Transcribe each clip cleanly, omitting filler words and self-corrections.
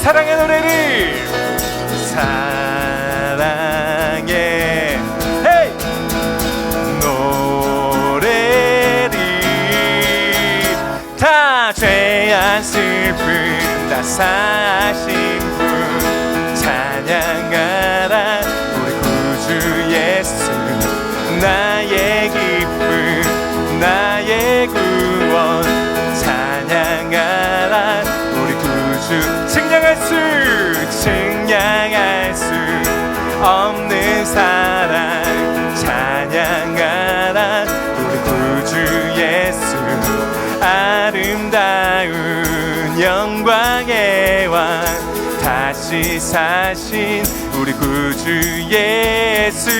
사랑의 노래를 사랑의 헤이 노래를 다 죄악 슬픔 다 사신 분 찬양하라 우리 구주 예수 나의 기쁨 나의 구원 찬양하라 우리 구주 측량할 수 없는 사랑 찬양하라 우리 구주 예수 아름다운 영광의 왕 다시 사신 우리 구주 예수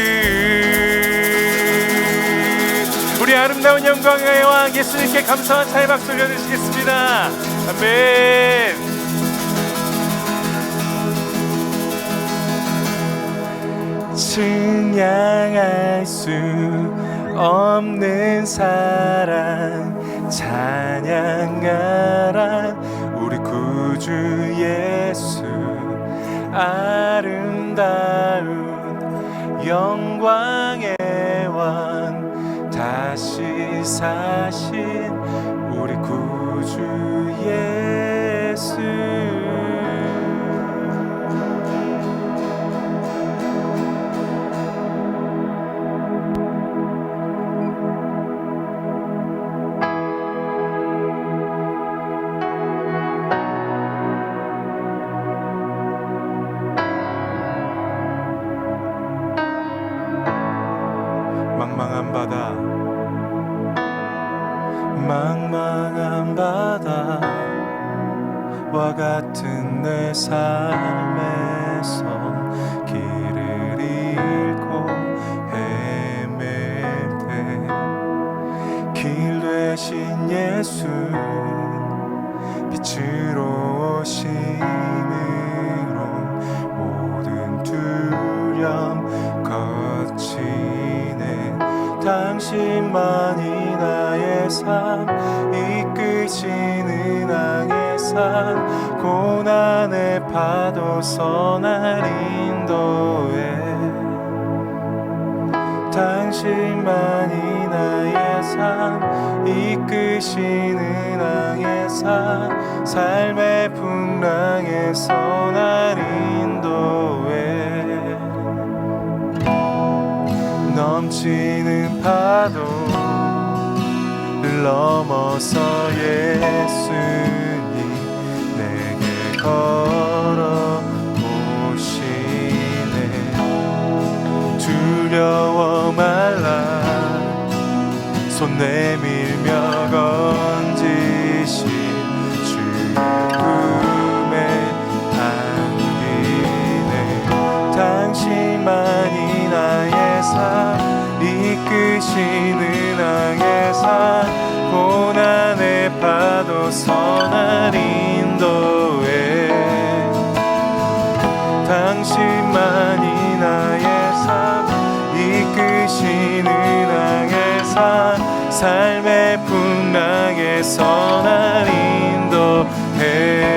우리 아름다운 영광의 왕 예수님께 감사와 찬양의 박수 올려드리겠습니다. 아멘. 측량할 수 없는 사랑 찬양하라 우리 구주 예수 아름다운 영광의 왕 다시 사신 우리 구주 예수 망망한 바다와 같은 내 삶에서 길을 잃고 헤맬 때 길 되신 예수 빛으로 오심으로 모든 두려움 거치네 당신만이 나의 삶 이끄시는 항해 산 고난의 파도서 날 인도해 당신만이 나의 삶 이끄시는 항해 산 삶의 풍랑에서 날 인도해 넘치는 파도를 넘어서 예수님 내게 걸어오시네 두려워 말라 손 내밀며 건지신 주의 품에 안기네 당신만이 나의 삶 이끄시는 항해사 고난의 파도서 날 인도해 당신만이 나의 삶 이끄시는 항해사 삶의 풍랑에서 날 인도해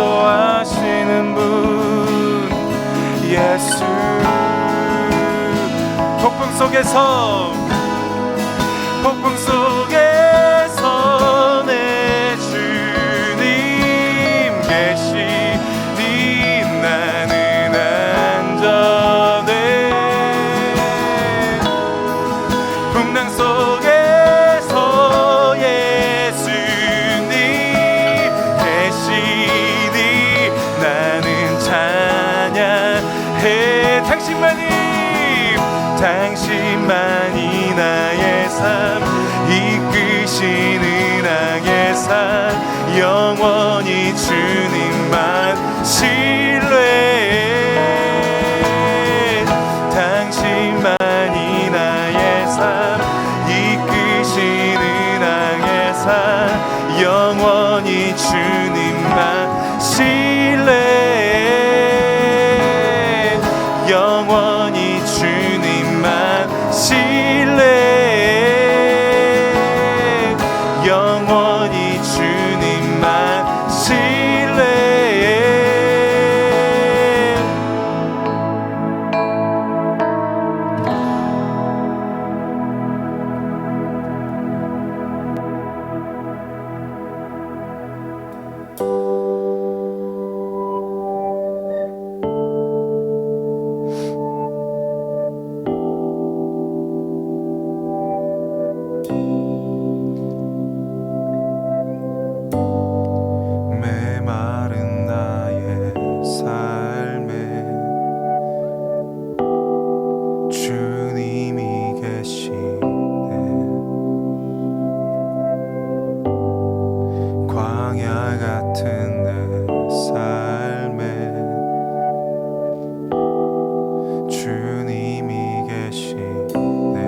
인도하시는 분 예수 폭풍 속에서 내 주님 계시니 나는 안전해 풍랑 속에서 예수님 계시니 나는 찬양해 당신만이 나의 삶 이끄시는 항해사 영원히 주님만 신뢰해 당신만이 나의 삶 이끄시는 항해사 영원히 주님만 신뢰해 영원히 주님만 신뢰해 같은 내 삶에 주님이 계시네.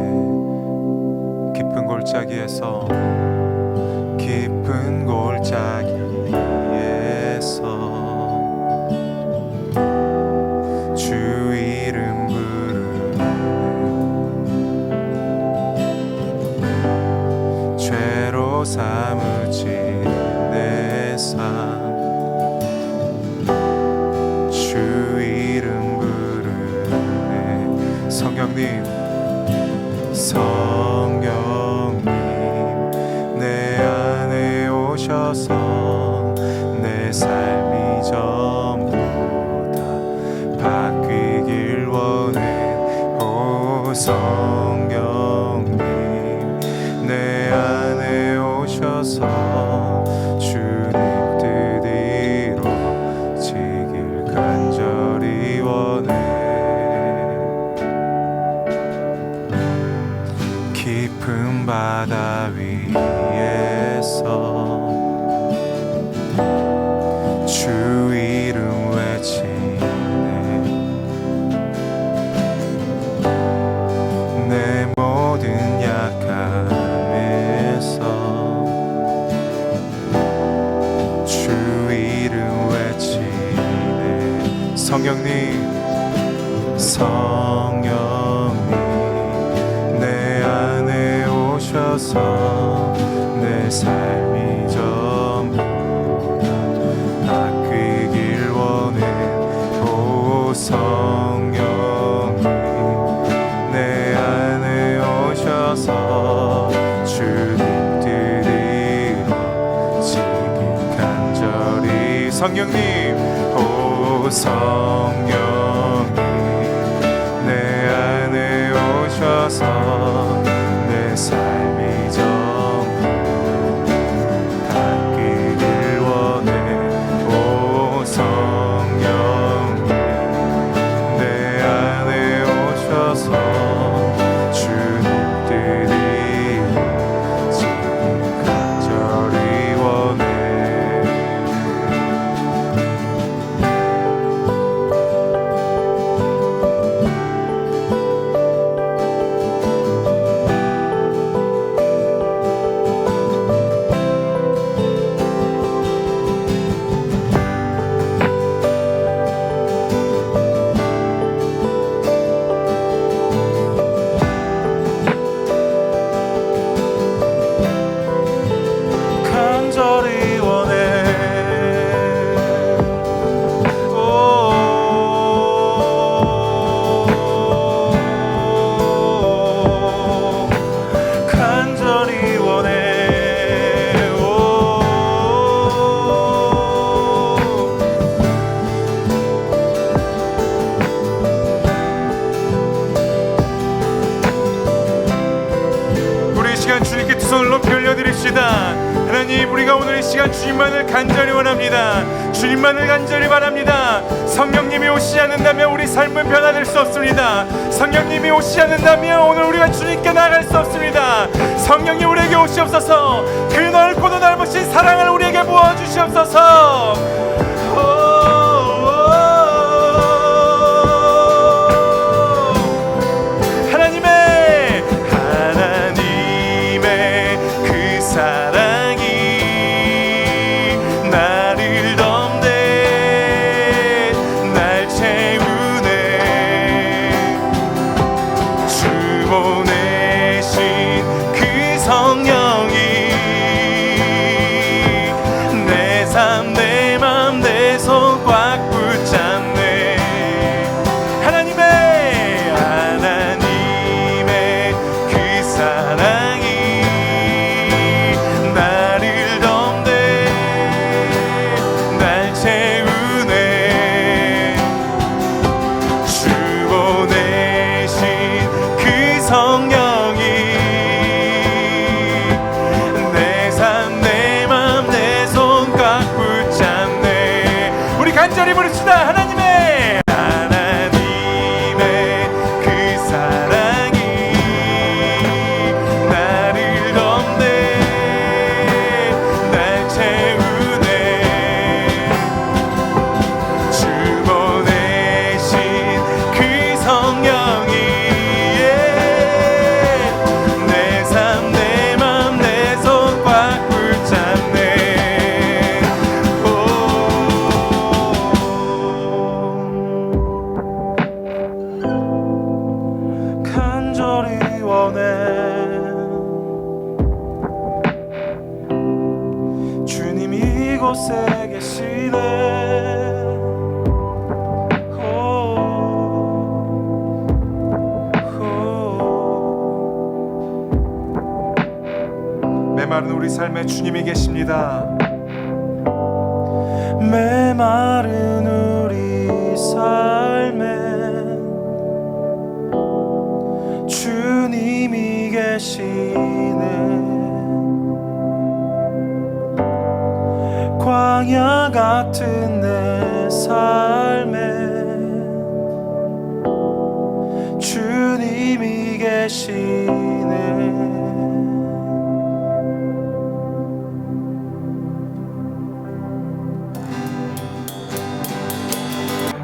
깊은 골짜기에서 주 이름 부르네. 죄로 사무친 내 삶 주 이름 부르네. 성령님 내 안에 오셔서 내 삶이 전부 다 바뀌길 원해. 오 성령님 내 안에 오셔서 주님 뜻 이루어지길 간절히 원해. 깊은 바다 위에서 주 이름 외치네. 내 모든 약함에서 주 이름 외치네. 성령님 내 안에 오셔서 내 삶이 전부 다 바뀌길 원해. 오 성령님 내 안에 오셔서 주님 뜻 이루어지길 간절히. 성령님 오 성령님 내 안에 오셔서 내 삶이 전부 바뀌길 원해. 오 성령님 내 안에 오셔서 주님 뜻 이루어지길 간절히 원해. 간절히 원해. 간절히 원해. 우리 이 시간 주님께 두 손을 높이 올려드립시다. 하나님 우리가 오늘 이 시간 주님만을 간절히 원합니다. 주님만을 간절히 바랍니다. 성령님이 오시지 않는다면 우리 삶은 변화될 수 없습니다. 성령님이 오시지 않는다면 오늘 우리가 주님께 나아갈 수 없습니다. 성령님 우리에게 오시옵소서. 그 넓고도 넓으신 사랑을 우리에게 부어주시옵소서. 하나님의 그 사랑이 나를 덮네. 날 채우네. 주 보내신 그 성령이 내 삶 내 맘 내 손 꽉 붙잡네. 하나님의 그 사랑이 나를 덮네. 날 채우네. 주 보내신 그 성령이 내 삶 내 맘 내 손 꽉 붙잡네. 우리 간절히 부릅시다. 하나님의 그 사랑이 나를 덮네. 날 채우네. 곳에 계시네. 메마른 우리 삶에 주님이 계십니다. 메마른 우리 삶에 주님이 계시네. 광야 같은 내 삶에 주님이 계시네.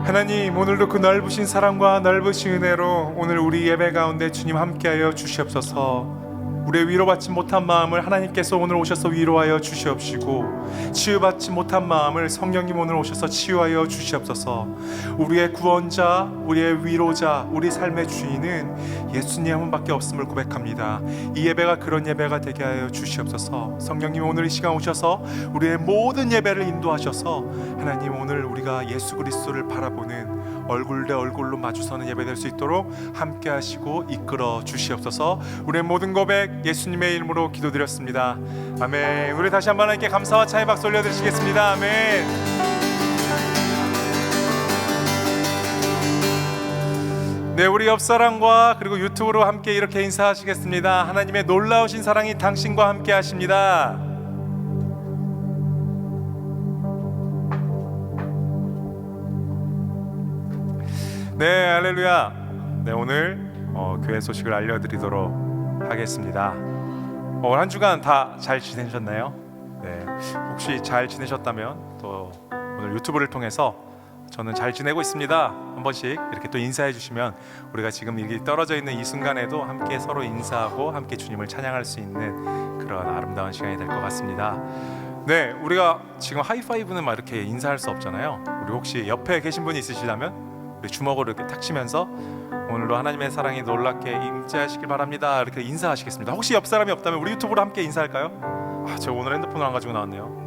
하나님, 오늘도 그 넓으신 사랑과 넓으신 은혜로 오늘 우리 예배 가운데 주님 함께하여 주시옵소서. 우리의 위로받지 못한 마음을 하나님께서 오늘 오셔서 위로하여 주시옵시고, 치유받지 못한 마음을 성령님 오늘 오셔서 치유하여 주시옵소서. 우리의 구원자, 우리의 위로자, 우리 삶의 주인은 예수님 한 분밖에 없음을 고백합니다. 이 예배가 그런 예배가 되게 하여 주시옵소서. 성령님 오늘 이 시간 오셔서 우리의 모든 예배를 인도하셔서 하나님 오늘 우리가 예수 그리스도를 바라보는 얼굴 대 얼굴로 마주서는 예배 될 수 있도록 함께 하시고 이끌어 주시옵소서. 우리의 모든 고백 예수님의 이름으로 기도드렸습니다. 아멘. 우리 다시 한번 하나님께 감사와 찬양의 박수 올려드리시겠습니다. 아멘. 네, 우리 옆사람과 그리고 유튜브로 함께 이렇게 인사하시겠습니다. 하나님의 놀라우신 사랑이 당신과 함께 하십니다. 네, 할렐루야. 네, 오늘 교회 소식을 알려드리도록 하겠습니다. 오늘 한 주간 다 잘 지내셨나요? 네, 혹시 잘 지내셨다면 또 오늘 유튜브를 통해서 저는 잘 지내고 있습니다 한 번씩 이렇게 또 인사해 주시면 우리가 지금 이렇게 떨어져 있는 이 순간에도 함께 서로 인사하고 함께 주님을 찬양할 수 있는 그런 아름다운 시간이 될 것 같습니다. 네, 우리가 지금 하이파이브는 막 이렇게 인사할 수 없잖아요. 우리 혹시 옆에 계신 분이 있으시다면 우리 주먹으로 이렇게 탁 치면서 오늘도 하나님의 사랑이 놀랍게 임재하시길 바랍니다 이렇게 인사하시겠습니다. 혹시 옆 사람이 없다면 우리 유튜브로 함께 인사할까요? 제가 오늘 핸드폰을 안 가지고 나왔네요.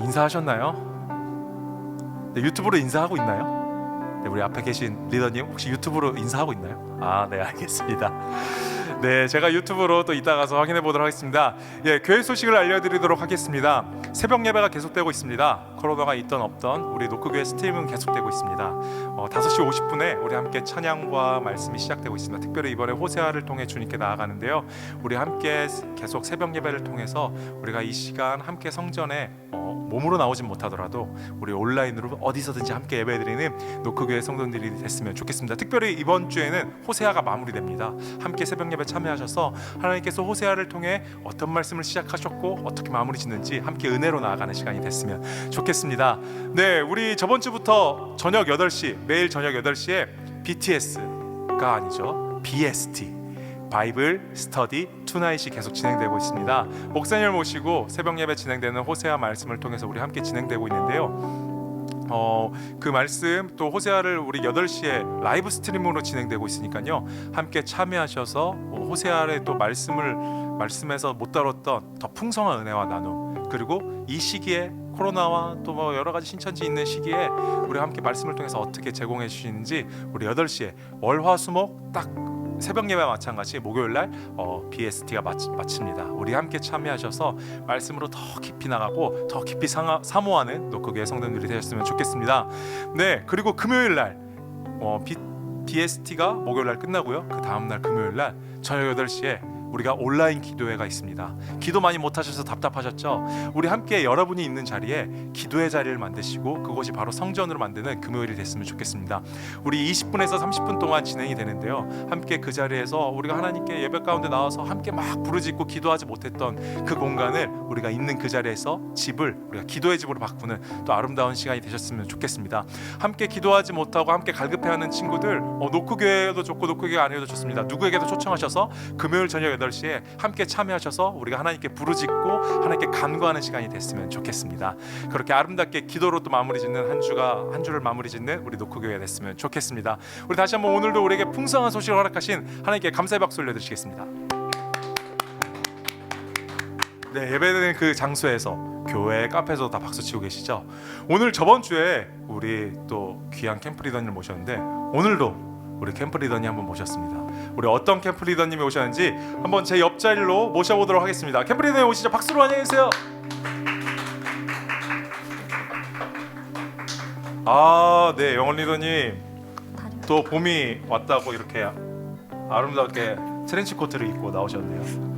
인사하셨나요? 네, 유튜브로 인사하고 있나요? 네, 우리 앞에 계신 리더님 혹시 유튜브로 인사하고 있나요? 네, 알겠습니다. 네, 제가 유튜브로 또 이따 가서 확인해 보도록 하겠습니다. 예, 교회 소식을 알려드리도록 하겠습니다. 새벽 예배가 계속되고 있습니다. 코로나가 있던 없던 우리 노크교회 스트림은 계속되고 있습니다. 5시 50분에 우리 함께 찬양과 말씀이 시작되고 있습니다. 특별히 이번에 호세아를 통해 주님께 나아가는데요. 우리 함께 계속 새벽 예배를 통해서 우리가 이 시간 함께 성전에 몸으로 나오진 못하더라도 우리 온라인으로 어디서든지 함께 예배드리는 노크교회 성도들이 됐으면 좋겠습니다. 특별히 이번 주에는 호세아가 마무리됩니다. 함께 새벽 예배 참여하셔서 하나님께서 호세아를 통해 어떤 말씀을 시작하셨고 어떻게 마무리 짓는지 함께 은혜로 나아가는 시간이 됐으면 좋겠습니다. 네, 우리 저번 주부터 저녁 8시 매일 저녁 8시에 BTS가 아니죠 BST 바이블 스터디 투나잇이 계속 진행되고 있습니다. 목사님을 모시고 새벽 예배 진행되는 호세아 말씀을 통해서 우리 함께 진행되고 있는데요. 그 말씀 또 호세아를 우리 8시에 라이브 스트림으로 진행되고 있으니까요. 함께 참여하셔서 호세아의 또 말씀에서 못 다뤘던 더 풍성한 은혜와 나눔 그리고 이 시기에 코로나와 또 뭐 여러 가지 신천지 있는 시기에 우리 함께 말씀을 통해서 어떻게 제공해 주시는지 우리 8시에 월화수목 딱 새벽 예배와 마찬가지 목요일날 BST가 마칩니다. 우리 함께 참여하셔서 말씀으로 더 깊이 나가고 더 깊이 사모하는 노크교회 성도들이 되셨으면 좋겠습니다. 네, 그리고 금요일날 BST가 목요일날 끝나고요. 그 다음날 금요일날 저녁 8시에 우리가 온라인 기도회가 있습니다. 기도 많이 못하셔서 답답하셨죠? 우리 함께 여러분이 있는 자리에 기도의 자리를 만드시고 그것이 바로 성전으로 만드는 금요일이 됐으면 좋겠습니다. 우리 20분에서 30분 동안 진행이 되는데요. 함께 그 자리에서 우리가 하나님께 예배 가운데 나와서 함께 막 부르짖고 기도하지 못했던 그 공간을 우리가 있는 그 자리에서 집을 우리가 기도의 집으로 바꾸는 또 아름다운 시간이 되셨으면 좋겠습니다. 함께 기도하지 못하고 함께 갈급해하는 친구들 노크교회도 좋고 노크교회 아니어도 좋습니다. 누구에게도 초청하셔서 금요일 저녁 8시에 함께 참여하셔서 우리가 하나님께 부르짖고 하나님께 간구하는 시간이 됐으면 좋겠습니다. 그렇게 아름답게 기도로 또 마무리 짓는 한 주를 마무리 짓는 우리 노크교회 됐으면 좋겠습니다. 우리 다시 한번 오늘도 우리에게 풍성한 소식을 허락하신 하나님께 감사의 박수 올려드리겠습니다. 네, 예배드리는 그 장소에서 교회 카페에서 다 박수치고 계시죠? 오늘 저번 주에 우리 또 귀한 캠프 리더님을 모셨는데 오늘도 우리 캠프 리더님 한번 모셨습니다. 우리 어떤 캠프 리더님이 오셨는지 한번 제 옆자리로 모셔보도록 하겠습니다. 캠프 리더님 오시죠. 박수로 환영해 주세요. 네, 영원 리더님 또 봄이 왔다고 이렇게 아름답게 트렌치 코트를 입고 나오셨네요.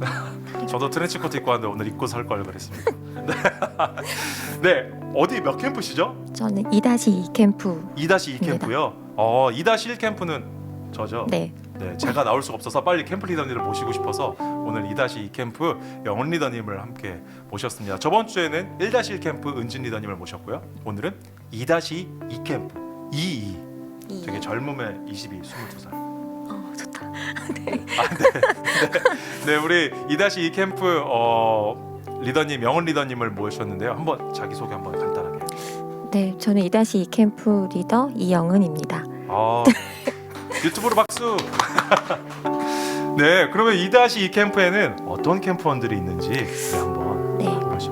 저도 트렌치 코트 입고 왔는데 오늘 입고 설 걸 그랬습니다. 네, 어디 몇 캠프시죠? 저는 2-2 캠프. 2-2 캠프요? 2-1 캠프는 저죠? 네. 네, 제가 나올 수가 없어서 빨리 캠프 리더님을 모시고 싶어서 오늘 2-2 캠프 영원 리더님을 함께 모셨습니다. 저번 주에는 1-1 캠프 은진 리더님을 모셨고요. 오늘은 2-2 캠프 22. 되게 젊음의 22, 22살. 좋다. 네. 네, 우리 2-2 캠프 리더님 영원 리더님을 모셨는데요. 한번 자기 소개 한번 간단하게. 네, 저는 2-2 캠프 리더 이영은입니다. 유튜브로 박수. 네, 그러면 2-2 캠프에는 어떤 캠프원들이 있는지 한번. 네.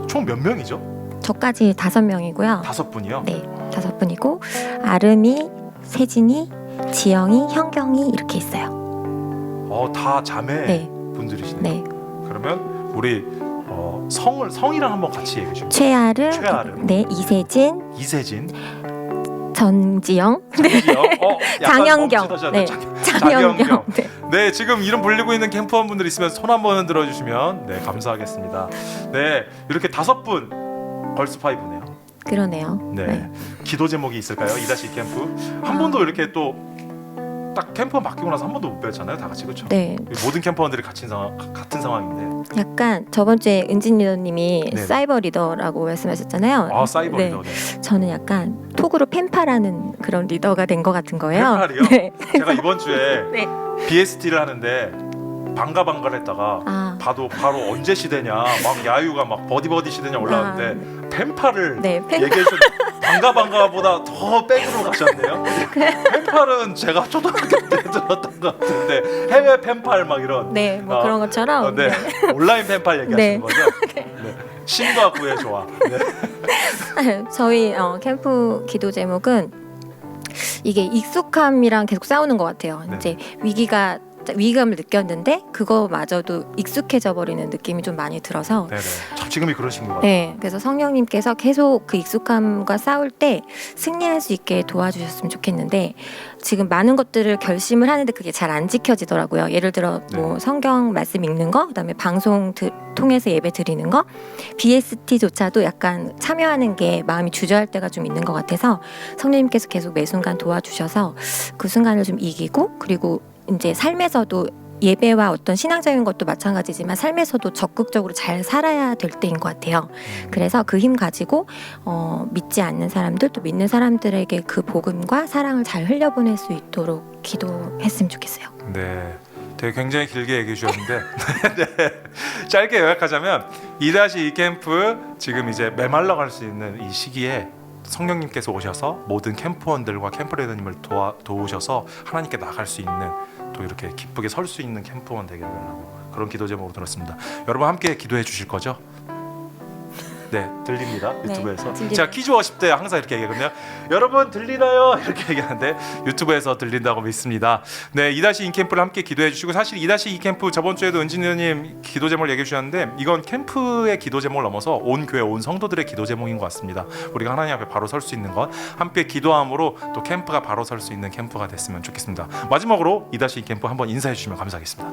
총 몇 명이죠? 저까지 5명이고요. 5분이요? 네, 5분이고 아름이, 세진이, 지영이, 현경이 이렇게 있어요. 다 자매 네. 분들이시네요. 네. 그러면 우리 성이랑 한번 같이 얘기해 주세요. 최아름, 네, 이세진, 전지영, 장영경, 네, 장영경. 네. 네, 지금 이름 불리고 있는 캠프원분들 있으면 손 한번 흔들어 주시면 네, 감사하겠습니다. 네, 이렇게 5분 걸스 5네요. 그러네요. 네. 기도 제목이 있을까요? 2-2 캠프 한 번도 이렇게 또 딱 캠프원 바뀌고 나서 한 번도 못 뵀잖아요, 다 같이. 그렇죠? 네. 모든 캠프원들이 같은 상황인데. 약간 저번 주에 은진 리더님이 네네. 사이버 리더라고 말씀하셨잖아요. 사이버 네. 리더. 네. 저는 약간 톡으로 펜팔하는 그런 리더가 된 것 같은 거예요. 펜팔이요? 네. 제가 이번 주에 네. BST를 하는데 반가반가를 했다가 봐도 바로 언제 시대냐, 막 야유가 막 버디버디 시대냐 올라왔는데 펜팔을 네, 얘기해서 반가반가보다 더 백으로 가셨네요. 펜팔은 제가 초등학교 때 들었던 것 같은데 해외 펜팔 막 이런. 네, 뭐 그런 것처럼. 네. 온라인 펜팔 얘기하시는 네. 거죠? 네. 신과 구의 조화. 네. 저희 캠프 기도 제목은 이게 익숙함이랑 계속 싸우는 것 같아요. 네. 이제 위기감을 느꼈는데 그거마저도 익숙해져 버리는 느낌이 좀 많이 들어서 네네. 지금이 그러신 것 같아요. 네, 그래서 성령님께서 계속 그 익숙함과 싸울 때 승리할 수 있게 도와주셨으면 좋겠는데 지금 많은 것들을 결심을 하는데 그게 잘 안 지켜지더라고요. 예를 들어 뭐 성경 말씀 읽는 거, 그다음에 방송 통해서 예배 드리는 거, BST조차도 약간 참여하는 게 마음이 주저할 때가 좀 있는 것 같아서 성령님께서 계속 매 순간 도와주셔서 그 순간을 좀 이기고, 그리고 이제 삶에서도 예배와 어떤 신앙적인 것도 마찬가지지만 삶에서도 적극적으로 잘 살아야 될 때인 것 같아요. 그래서 그 힘 가지고 믿지 않는 사람들 또 믿는 사람들에게 그 복음과 사랑을 잘 흘려보낼 수 있도록 기도했으면 좋겠어요. 네, 되게 굉장히 길게 얘기해 주셨는데 네. 짧게 요약하자면 2-2 캠프 지금 이제 메말라 갈 수 있는 이 시기에 성령님께서 오셔서 모든 캠프원들과 캠프 리더님을 도우셔서 하나님께 나갈 수 있는, 또 이렇게 기쁘게 설 수 있는 캠프원 되게 달라고 그런 기도 제목으로 들었습니다. 여러분 함께 기도해 주실 거죠? 네, 들립니다. 유튜브에서. 네, 제가 퀴즈워십 때 항상 이렇게 얘기하거든요. 여러분 들리나요? 이렇게 얘기하는데 유튜브에서 들린다고 믿습니다. 네, 2-2 캠프를 함께 기도해 주시고, 사실 2-2 캠프 저번 주에도 은진님 기도 제목을 얘기해 주셨는데 이건 캠프의 기도 제목을 넘어서 온 교회 온 성도들의 기도 제목인 것 같습니다. 우리가 하나님 앞에 바로 설 수 있는 것, 함께 기도함으로 또 캠프가 바로 설 수 있는 캠프가 됐으면 좋겠습니다. 마지막으로 2-2 캠프 한번 인사해 주시면 감사하겠습니다.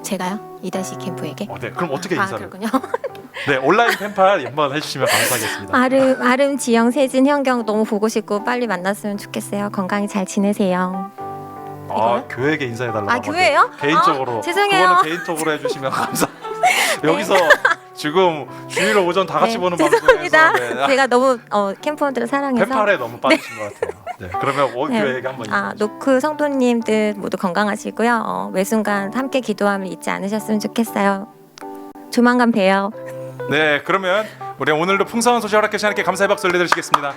제가요? 2-2 캠프에게? 네, 그럼 어떻게 인사를? 그렇군요. 네, 온라인 펜팔 한번 해주시면 감사하겠습니다. 아름, 지영, 세진, 현경 너무 보고 싶고 빨리 만났으면 좋겠어요. 건강히 잘 지내세요. 교회에게 인사해달라고. 교회요? 개인적으로. 죄송해요. 그거는 개인적으로 해주시면 감사. 여기서 지금 주일 오전 다 같이 네, 보는 죄송합니다. 방송에서 제가 너무 캠프원들을 사랑해서 펜팔에 너무 빠지신 것 같아요. 네, 그러면 원교회 얘기 한번 해주세요. 노크 성도님들 모두 건강하시고요. 매 순간 함께 기도함을 잊지 않으셨으면 좋겠어요. 조만간 봬요. 네, 그러면 우리 오늘도 풍성한 소식 허락해 주신 하나님께 감사의 박수 올려드리시겠습니다.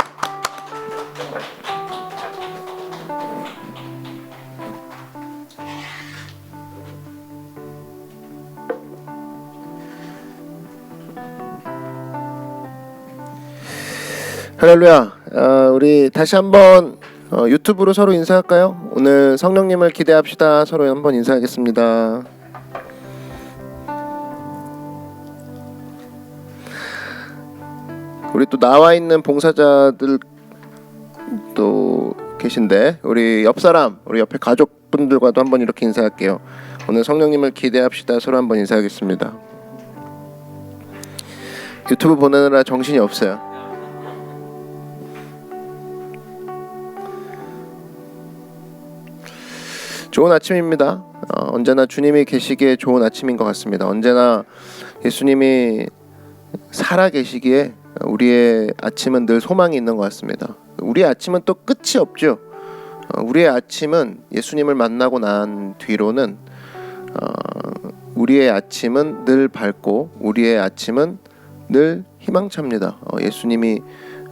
할렐루야. 우리 다시 한번 유튜브로 서로 인사할까요? 오늘 성령님을 기대합시다. 서로 한번 인사하겠습니다. 우리 또 나와 있는 봉사자들 또 계신데 우리 옆 사람, 우리 옆에 가족분들과도 한번 이렇게 인사할게요. 오늘 성령님을 기대합시다. 서로 한번 인사하겠습니다. 유튜브 보느라 정신이 없어요. 좋은 아침입니다. 언제나 주님이 계시기에 좋은 아침인 것 같습니다. 언제나 예수님이 살아 계시기에 우리의 아침은 늘 소망이 있는 것 같습니다. 우리의 아침은 또 끝이 없죠. 우리의 아침은 예수님을 만나고 난 뒤로는 우리의 아침은 늘 밝고 우리의 아침은 늘 희망찹니다. 예수님이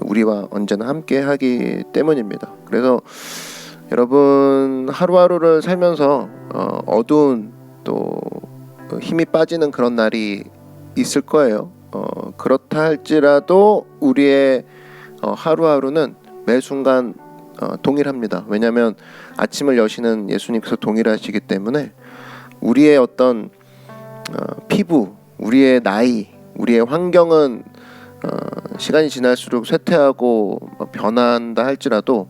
우리와 언제나 함께 하기 때문입니다. 그래서 여러분 하루하루를 살면서 어두운 또 힘이 빠지는 그런 날이 있을 거예요. 그렇다 할지라도 우리의 하루하루는 매 순간 동일합니다. 왜냐하면 아침을 여시는 예수님께서 동일하시기 때문에 우리의 어떤 피부, 우리의 나이, 우리의 환경은 시간이 지날수록 쇠퇴하고 변한다 할지라도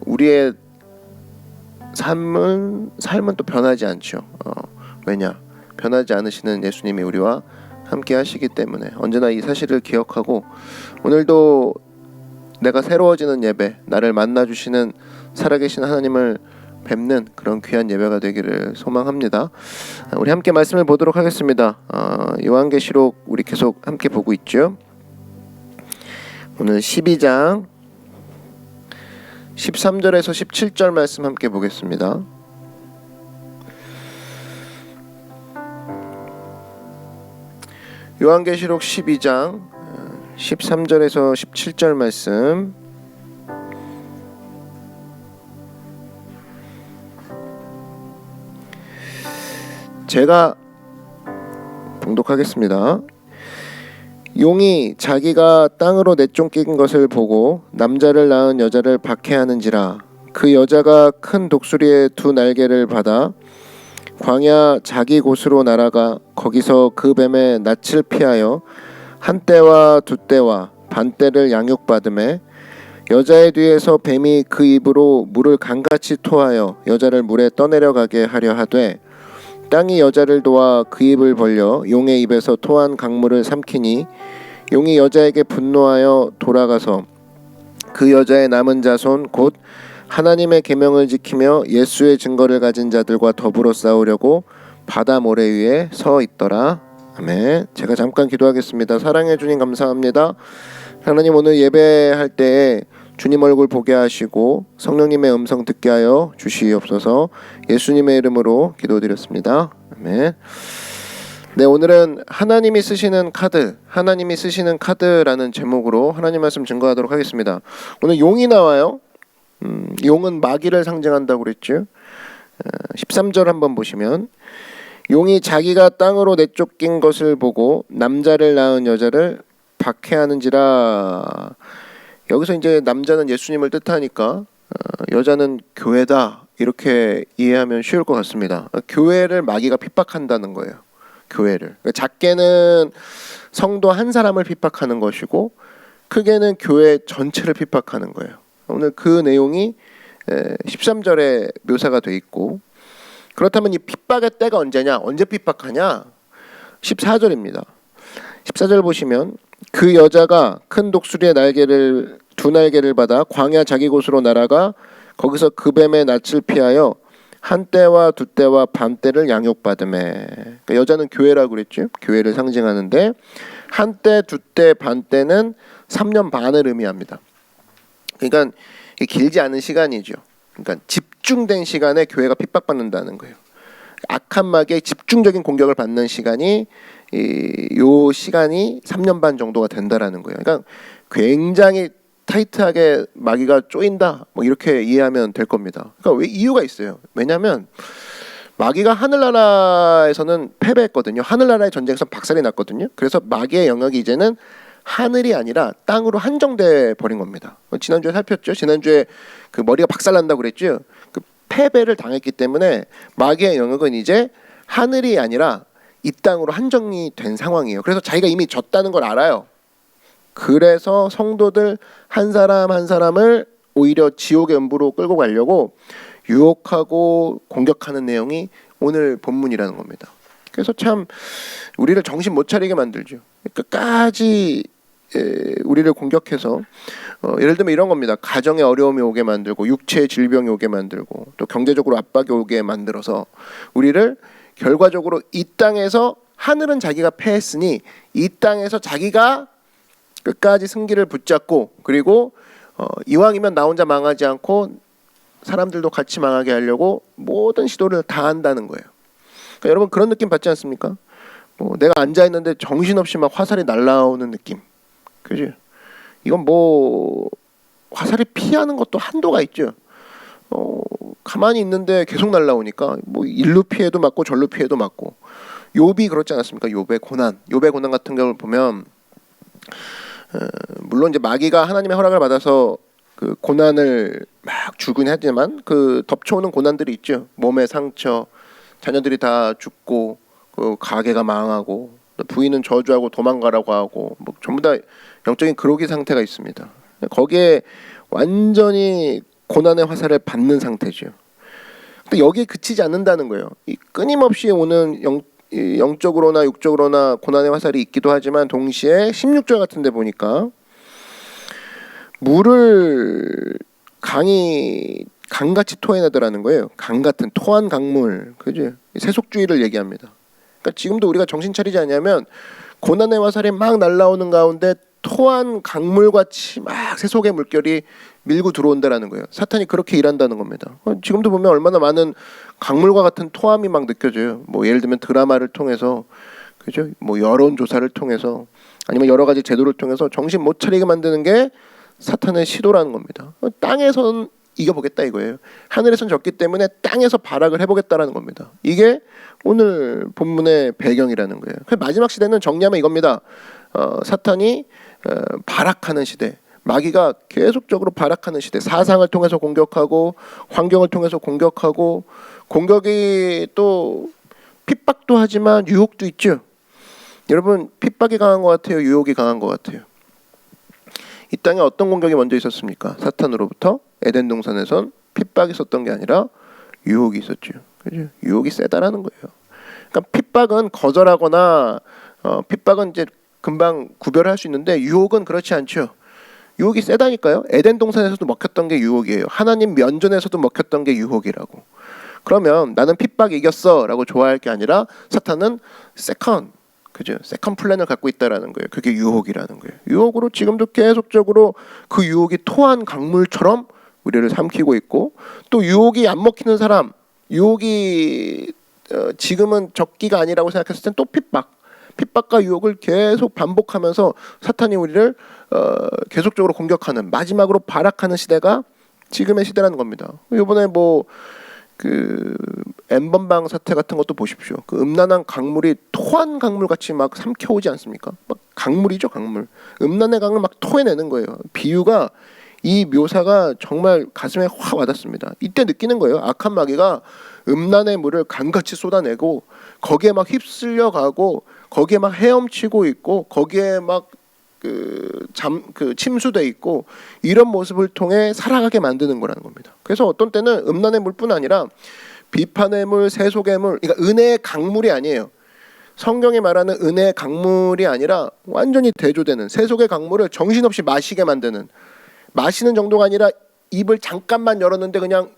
우리의 삶은 또 변하지 않죠. 왜냐? 변하지 않으시는 예수님이 우리와 함께 하시기 때문에 언제나 이 사실을 기억하고 오늘도 내가 새로워지는 예배, 나를 만나주시는 살아계신 하나님을 뵙는 그런 귀한 예배가 되기를 소망합니다. 우리 함께 말씀을 보도록 하겠습니다. 요한계시록 우리 계속 함께 보고 있죠. 오늘 12장 13절에서 17절 말씀 함께 보겠습니다. 요한계시록 12장 13절에서 17절 말씀 제가 봉독하겠습니다. 용이 자기가 땅으로 내쫓긴 것을 보고 남자를 낳은 여자를 박해하는지라. 그 여자가 큰 독수리의 두 날개를 받아 광야 자기 곳으로 날아가 거기서 그 뱀의 낯을 피하여 한 때와 두 때와 반 때를 양육받음에 여자의 뒤에서 뱀이 그 입으로 물을 강같이 토하여 여자를 물에 떠내려가게 하려 하되 땅이 여자를 도와 그 입을 벌려 용의 입에서 토한 강물을 삼키니 용이 여자에게 분노하여 돌아가서 그 여자의 남은 자손 곧 하나님의 계명을 지키며 예수의 증거를 가진 자들과 더불어 싸우려고 바다 모래 위에 서 있더라. 아멘. 제가 잠깐 기도하겠습니다. 사랑해 주님 감사합니다. 하나님 오늘 예배할 때에 주님 얼굴 보게 하시고 성령님의 음성 듣게 하여 주시옵소서. 예수님의 이름으로 기도드렸습니다. 아멘. 네, 오늘은 하나님이 쓰시는 카드라는 제목으로 하나님 말씀 증거하도록 하겠습니다. 오늘 용이 나와요. 용은 마귀를 상징한다고 그랬죠. 13절 한번 보시면 용이 자기가 땅으로 내쫓긴 것을 보고 남자를 낳은 여자를 박해하는지라. 여기서 이제 남자는 예수님을 뜻하니까 여자는 교회다 이렇게 이해하면 쉬울 것 같습니다. 교회를 마귀가 핍박한다는 거예요. 교회를. 작게는 성도 한 사람을 핍박하는 것이고 크게는 교회 전체를 핍박하는 거예요. 오늘 그 내용이 13절에 묘사가 돼 있고, 그렇다면 이 핍박의 때가 언제냐? 언제 핍박하냐? 14절입니다. 14절 보시면 그 여자가 큰 독수리의 두 날개를 받아 광야 자기 곳으로 날아가 거기서 그 뱀의 낯을 피하여 한때와 두때와 반때를 양육받음에. 그러니까 여자는 교회라고 그랬죠. 교회를 상징하는데 한때, 두때, 반때는 3년 반을 의미합니다. 그러니까 길지 않은 시간이죠. 그러니까 집중된 시간에 교회가 핍박받는다는 거예요. 악한 마귀의 집중적인 공격을 받는 시간이 요 시간이 3년 반 정도가 된다라는 거예요. 그러니까 굉장히 타이트하게 마귀가 쪼인다 뭐 이렇게 이해하면 될 겁니다. 그러니까 왜 이유가 있어요. 왜냐하면 마귀가 하늘나라에서는 패배했거든요. 하늘나라의 전쟁에서 박살이 났거든요. 그래서 마귀의 영역이 이제는 하늘이 아니라 땅으로 한정돼 버린 겁니다. 지난주에 살폈죠. 지난주에 그 머리가 박살난다고 그랬죠. 그 패배를 당했기 때문에 마귀의 영역은 이제 하늘이 아니라 이 땅으로 한정이 된 상황이에요. 그래서 자기가 이미 졌다는 걸 알아요. 그래서 성도들 한 사람 한 사람을 오히려 지옥의 음부로 끌고 가려고 유혹하고 공격하는 내용이 오늘 본문이라는 겁니다. 그래서 참 우리를 정신 못 차리게 만들죠. 끝까지 우리를 공격해서 예를 들면 이런 겁니다. 가정에 어려움이 오게 만들고 육체의 질병이 오게 만들고 또 경제적으로 압박이 오게 만들어서 우리를 결과적으로 이 땅에서 하늘은 자기가 패했으니 이 땅에서 자기가 끝까지 승기를 붙잡고 그리고 이왕이면 나 혼자 망하지 않고 사람들도 같이 망하게 하려고 모든 시도를 다 한다는 거예요. 그러니까 여러분 그런 느낌 받지 않습니까? 뭐 내가 앉아 있는데 정신없이 막 화살이 날라오는 느낌, 그지? 이건 뭐 화살이 피하는 것도 한도가 있죠. 가만히 있는데 계속 날라오니까 뭐 일로 피해도 맞고 절로 피해도 맞고. 욥이 그렇지 않았습니까? 욥의 고난 같은 경우를 보면 물론 이제 마귀가 하나님의 허락을 받아서 그 고난을 막 주긴 하지만 그 덮쳐오는 고난들이 있죠. 몸의 상처, 자녀들이 다 죽고 그 가게가 망하고 부인은 저주하고 도망가라고 하고 뭐 전부 다 영적인 그로기 상태가 있습니다. 거기에 완전히 고난의 화살을 받는 상태죠. 근데 여기에 그치지 않는다는 거예요. 이 끊임없이 오는 영적으로나 육적으로나 고난의 화살이 있기도 하지만 동시에 16절 같은 데 보니까 물을 강같이 토해내더라는 거예요. 강 같은 토한 강물, 그죠? 세속주의를 얘기합니다. 그러니까 지금도 우리가 정신 차리지 않냐면 고난의 화살이 막 날라오는 가운데 토한 강물같이 막 세속의 물결이 밀고 들어온다라는 거예요. 사탄이 그렇게 일한다는 겁니다. 지금도 보면 얼마나 많은 강물과 같은 토함이 막 느껴져요. 뭐 예를 들면 드라마를 통해서, 그죠? 뭐 여론 조사를 통해서 아니면 여러 가지 제도를 통해서 정신 못 차리게 만드는 게 사탄의 시도라는 겁니다. 땅에선 이겨보겠다 이거예요. 하늘에선 졌기 때문에 땅에서 발악을 해보겠다라는 겁니다. 이게 오늘 본문의 배경이라는 거예요. 마지막 시대는 정리하면 이겁니다. 사탄이 발악하는 시대, 마귀가 계속적으로 발악하는 시대, 사상을 통해서 공격하고 환경을 통해서 공격하고 공격이 또 핍박도 하지만 유혹도 있죠. 여러분 핍박이 강한 것 같아요? 유혹이 강한 것 같아요? 이 땅에 어떤 공격이 먼저 있었습니까? 사탄으로부터 에덴 동산에선 핍박이 있었던 게 아니라 유혹이 있었죠. 그죠? 유혹이 세다라는 거예요. 그러니까 핍박은 거절하거나 핍박은 이제 금방 구별할 수 있는데 유혹은 그렇지 않죠. 유혹이 세다니까요. 에덴 동산에서도 먹혔던 게 유혹이에요. 하나님 면전에서도 먹혔던 게 유혹이라고. 그러면 나는 핍박 이겼어라고 좋아할 게 아니라 사탄은 세컨 플랜을 갖고 있다라는 거예요. 그게 유혹이라는 거예요. 유혹으로 지금도 계속적으로 그 유혹이 토한 강물처럼 우리를 삼키고 있고 또 유혹이 안 먹히는 사람, 유혹이 지금은 적기가 아니라고 생각했을 땐 또 핍박과 유혹을 계속 반복하면서 사탄이 우리를 계속적으로 공격하는 마지막으로 발악하는 시대가 지금의 시대라는 겁니다. 이번에 뭐 그 엠번방 사태 같은 것도 보십시오. 그 음란한 강물이 토한 강물 같이 막 삼켜오지 않습니까? 막 강물이죠, 강물. 음란의 강을 막 토해내는 거예요. 비유가 이 묘사가 정말 가슴에 확 와닿습니다. 이때 느끼는 거예요. 악한 마귀가 음란의 물을 강같이 쏟아내고 거기에 막 휩쓸려가고 거기에 막 헤엄치고 있고 거기에 막 침수돼 있고 이런 모습을 통해 살아가게 만드는 거라는 겁니다. 그래서 어떤 때는 음란의 물뿐 아니라 비판의 물, 세속의 물, 그러니까 은혜의 강물이 아니에요. 성경이 말하는 은혜의 강물이 아니라 완전히 대조되는 세속의 강물을 정신없이 마시게 만드는, 마시는 정도가 아니라 입을 잠깐만 열었는데 그냥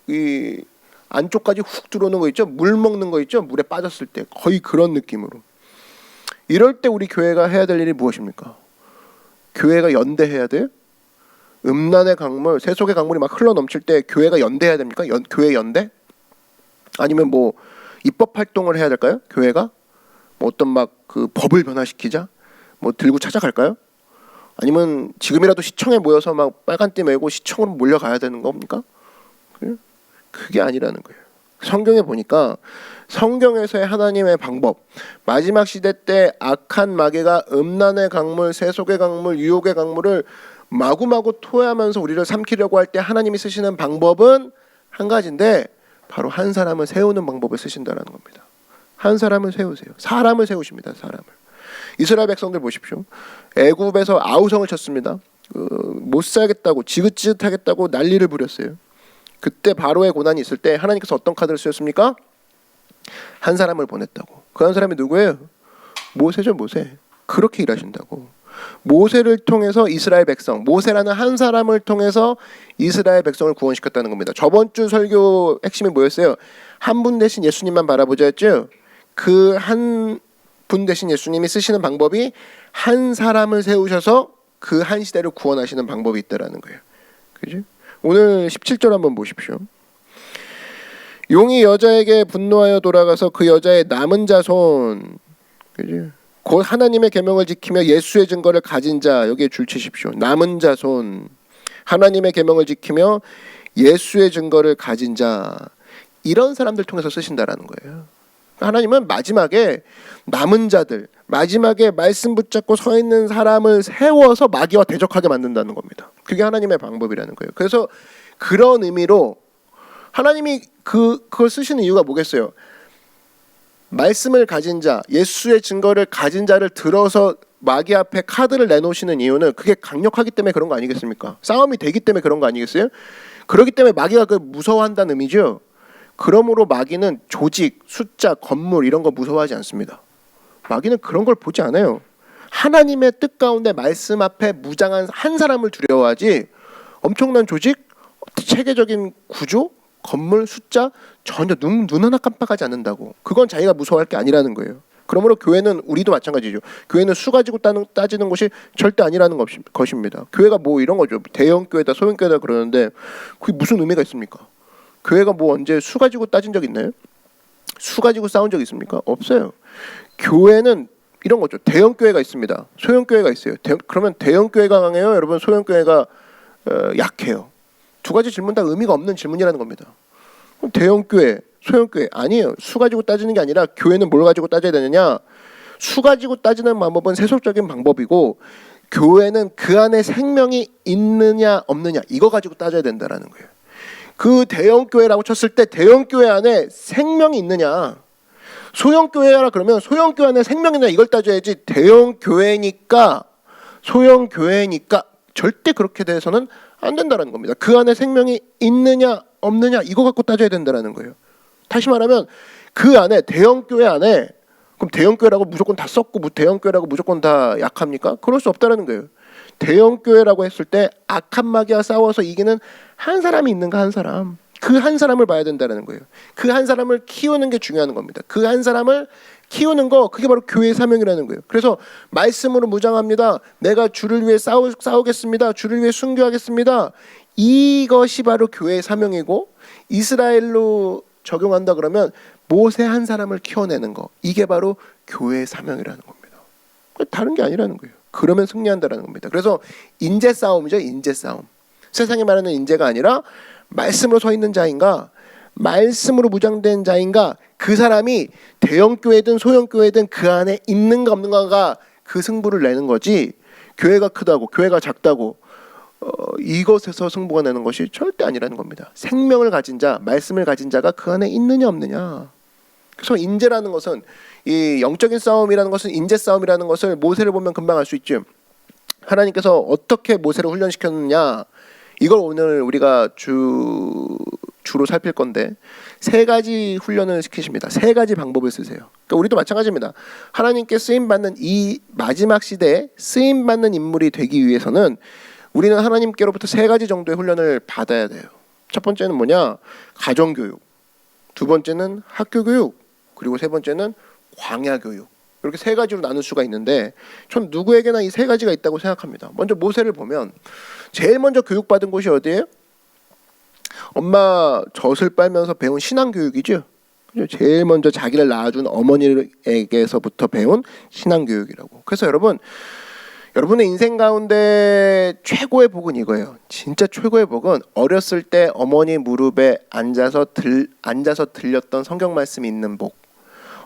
이 안쪽까지 훅 들어오는 거 있죠? 물 먹는 거 있죠? 물에 빠졌을 때 거의 그런 느낌으로. 이럴 때 우리 교회가 해야 될 일이 무엇입니까? 교회가 연대해야 돼요? 음란의 강물, 세속의 강물이 막 흘러 넘칠 때 교회가 연대해야 됩니까? 교회 연대? 아니면 뭐 입법 활동을 해야 될까요? 교회가 뭐 어떤 막 그 법을 변화시키자, 뭐 들고 찾아갈까요? 아니면 지금이라도 시청에 모여서 막 빨간띠 메고 시청으로 몰려가야 되는 겁니까? 그게 아니라는 거예요. 성경에 보니까 성경에서의 하나님의 방법, 마지막 시대 때 악한 마귀가 음란의 강물, 세속의 강물, 유혹의 강물을 마구마구 토해하면서 우리를 삼키려고 할 때 하나님이 쓰시는 방법은 한 가지인데 바로 한 사람을 세우는 방법을 쓰신다는 겁니다. 한 사람을 세우세요. 사람을 세우십니다. 사람을. 이스라엘 백성들 보십시오. 애굽에서 아우성을 쳤습니다. 못 살겠다고 지긋지긋하겠다고 난리를 부렸어요. 그때 바로의 고난이 있을 때 하나님께서 어떤 카드를 쓰셨습니까? 한 사람을 보냈다고. 그 한 사람이 누구예요? 모세죠. 모세. 그렇게 일하신다고. 모세를 통해서 이스라엘 백성, 모세라는 한 사람을 통해서 이스라엘 백성을 구원시켰다는 겁니다. 저번 주 설교 핵심이 뭐였어요? 한 분 대신 예수님만 바라보자였죠. 그 한 분 대신 예수님이 쓰시는 방법이 한 사람을 세우셔서 그 한 시대를 구원하시는 방법이 있다라는 거예요. 그죠? 오늘 17절 한번 보십시오. 용이 여자에게 분노하여 돌아가서 그 여자의 남은 자손, 그죠? 곧 하나님의 계명을 지키며 예수의 증거를 가진 자, 여기에 줄치십시오. 남은 자손, 하나님의 계명을 지키며 예수의 증거를 가진 자, 이런 사람들 통해서 쓰신다라는 거예요. 하나님은 마지막에 남은 자들, 마지막에 말씀 붙잡고 서 있는 사람을 세워서 마귀와 대적하게 만든다는 겁니다. 그게 하나님의 방법이라는 거예요. 그래서 그런 의미로 하나님이 그걸 쓰시는 이유가 뭐겠어요? 말씀을 가진 자, 예수의 증거를 가진 자를 들어서 마귀 앞에 카드를 내놓으시는 이유는 그게 강력하기 때문에 그런 거 아니겠습니까? 싸움이 되기 때문에 그런 거 아니겠어요? 그렇기 때문에 마귀가 그 무서워한다는 의미죠. 그러므로 마귀는 조직, 숫자, 건물 이런 거 무서워하지 않습니다. 마귀는 그런 걸 보지 않아요. 하나님의 뜻 가운데 말씀 앞에 무장한 한 사람을 두려워하지 엄청난 조직, 체계적인 구조, 건물, 숫자 전혀 눈 하나 깜빡하지 않는다고. 그건 자기가 무서워할 게 아니라는 거예요. 그러므로 교회는, 우리도 마찬가지죠. 교회는 수 가지고 따지는 것이 절대 아니라는 것입니다. 교회가 뭐 이런 거죠. 대형 교회다, 소형 교회다 그러는데 그게 무슨 의미가 있습니까? 교회가 뭐 언제 수 가지고 따진 적 있나요? 수 가지고 싸운 적 있습니까? 없어요. 교회는 이런 거죠. 대형 교회가 있습니다. 소형 교회가 있어요. 그러면 대형 교회가 강해요? 여러분 소형 교회가 약해요. 두 가지 질문 다 의미가 없는 질문이라는 겁니다. 대형 교회, 소형 교회 아니에요. 수 가지고 따지는 게 아니라 교회는 뭘 가지고 따져야 되느냐? 수 가지고 따지는 방법은 세속적인 방법이고 교회는 그 안에 생명이 있느냐 없느냐 이거 가지고 따져야 된다라는 거예요. 그 대형 교회라고 쳤을 때 대형 교회 안에 생명이 있느냐, 소형 교회라 그러면 소형 교회 안에 생명이 있느냐 이걸 따져야지 대형 교회니까 소형 교회니까 절대 그렇게 돼서는 안 된다라는 겁니다. 그 안에 생명이 있느냐 없느냐 이거 갖고 따져야 된다라는 거예요. 다시 말하면 그 안에 대형 교회 안에 그럼 대형 교회라고 무조건 다 썩고 대형 교회라고 무조건 다 약합니까? 그럴 수 없다라는 거예요. 대형 교회라고 했을 때 악한 마귀와 싸워서 이기는 한 사람이 있는가 한 사람. 그 한 사람을 봐야 된다는 거예요. 그 한 사람을 키우는 게 중요한 겁니다. 그 한 사람을 키우는 거 그게 바로 교회의 사명이라는 거예요. 그래서 말씀으로 무장합니다. 내가 주를 위해 싸우겠습니다. 주를 위해 순교하겠습니다. 이것이 바로 교회의 사명이고 이스라엘로 적용한다 그러면 모세 한 사람을 키워내는 거 이게 바로 교회의 사명이라는 겁니다. 다른 게 아니라는 거예요. 그러면 승리한다라는 겁니다. 그래서 인재 싸움이죠. 인재 싸움. 세상에 말하는 인재가 아니라 말씀으로 서 있는 자인가 말씀으로 무장된 자인가 그 사람이 대형 교회든 소형 교회든 그 안에 있는가 없는가가 그 승부를 내는 거지 교회가 크다고 교회가 작다고 이것에서 승부가 내는 것이 절대 아니라는 겁니다. 생명을 가진 자 말씀을 가진 자가 그 안에 있느냐 없느냐. 그래서 인재라는 것은 이 영적인 싸움이라는 것은 인재 싸움이라는 것을 모세를 보면 금방 알 수 있죠. 하나님께서 어떻게 모세를 훈련시켰느냐 이걸 오늘 우리가 주로 살필 건데 세 가지 훈련을 시키십니다. 세 가지 방법을 쓰세요. 그러니까 우리도 마찬가지입니다. 하나님께 쓰임받는 이 마지막 시대에 쓰임받는 인물이 되기 위해서는 우리는 하나님께로부터 세 가지 정도의 훈련을 받아야 돼요. 첫 번째는 뭐냐? 가정교육. 두 번째는 학교 교육, 그리고 세 번째는 광야 교육. 이렇게 세 가지로 나눌 수가 있는데 전 누구에게나 이 세 가지가 있다고 생각합니다. 먼저 모세를 보면 제일 먼저 교육받은 곳이 어디예요? 엄마 젖을 빨면서 배운 신앙 교육이죠. 제일 먼저 자기를 낳아준 어머니에게서부터 배운 신앙 교육이라고. 그래서 여러분의 인생 가운데 최고의 복은 이거예요. 진짜 최고의 복은 어렸을 때 어머니 무릎에 앉아서 들렸던 성경 말씀이 있는 복.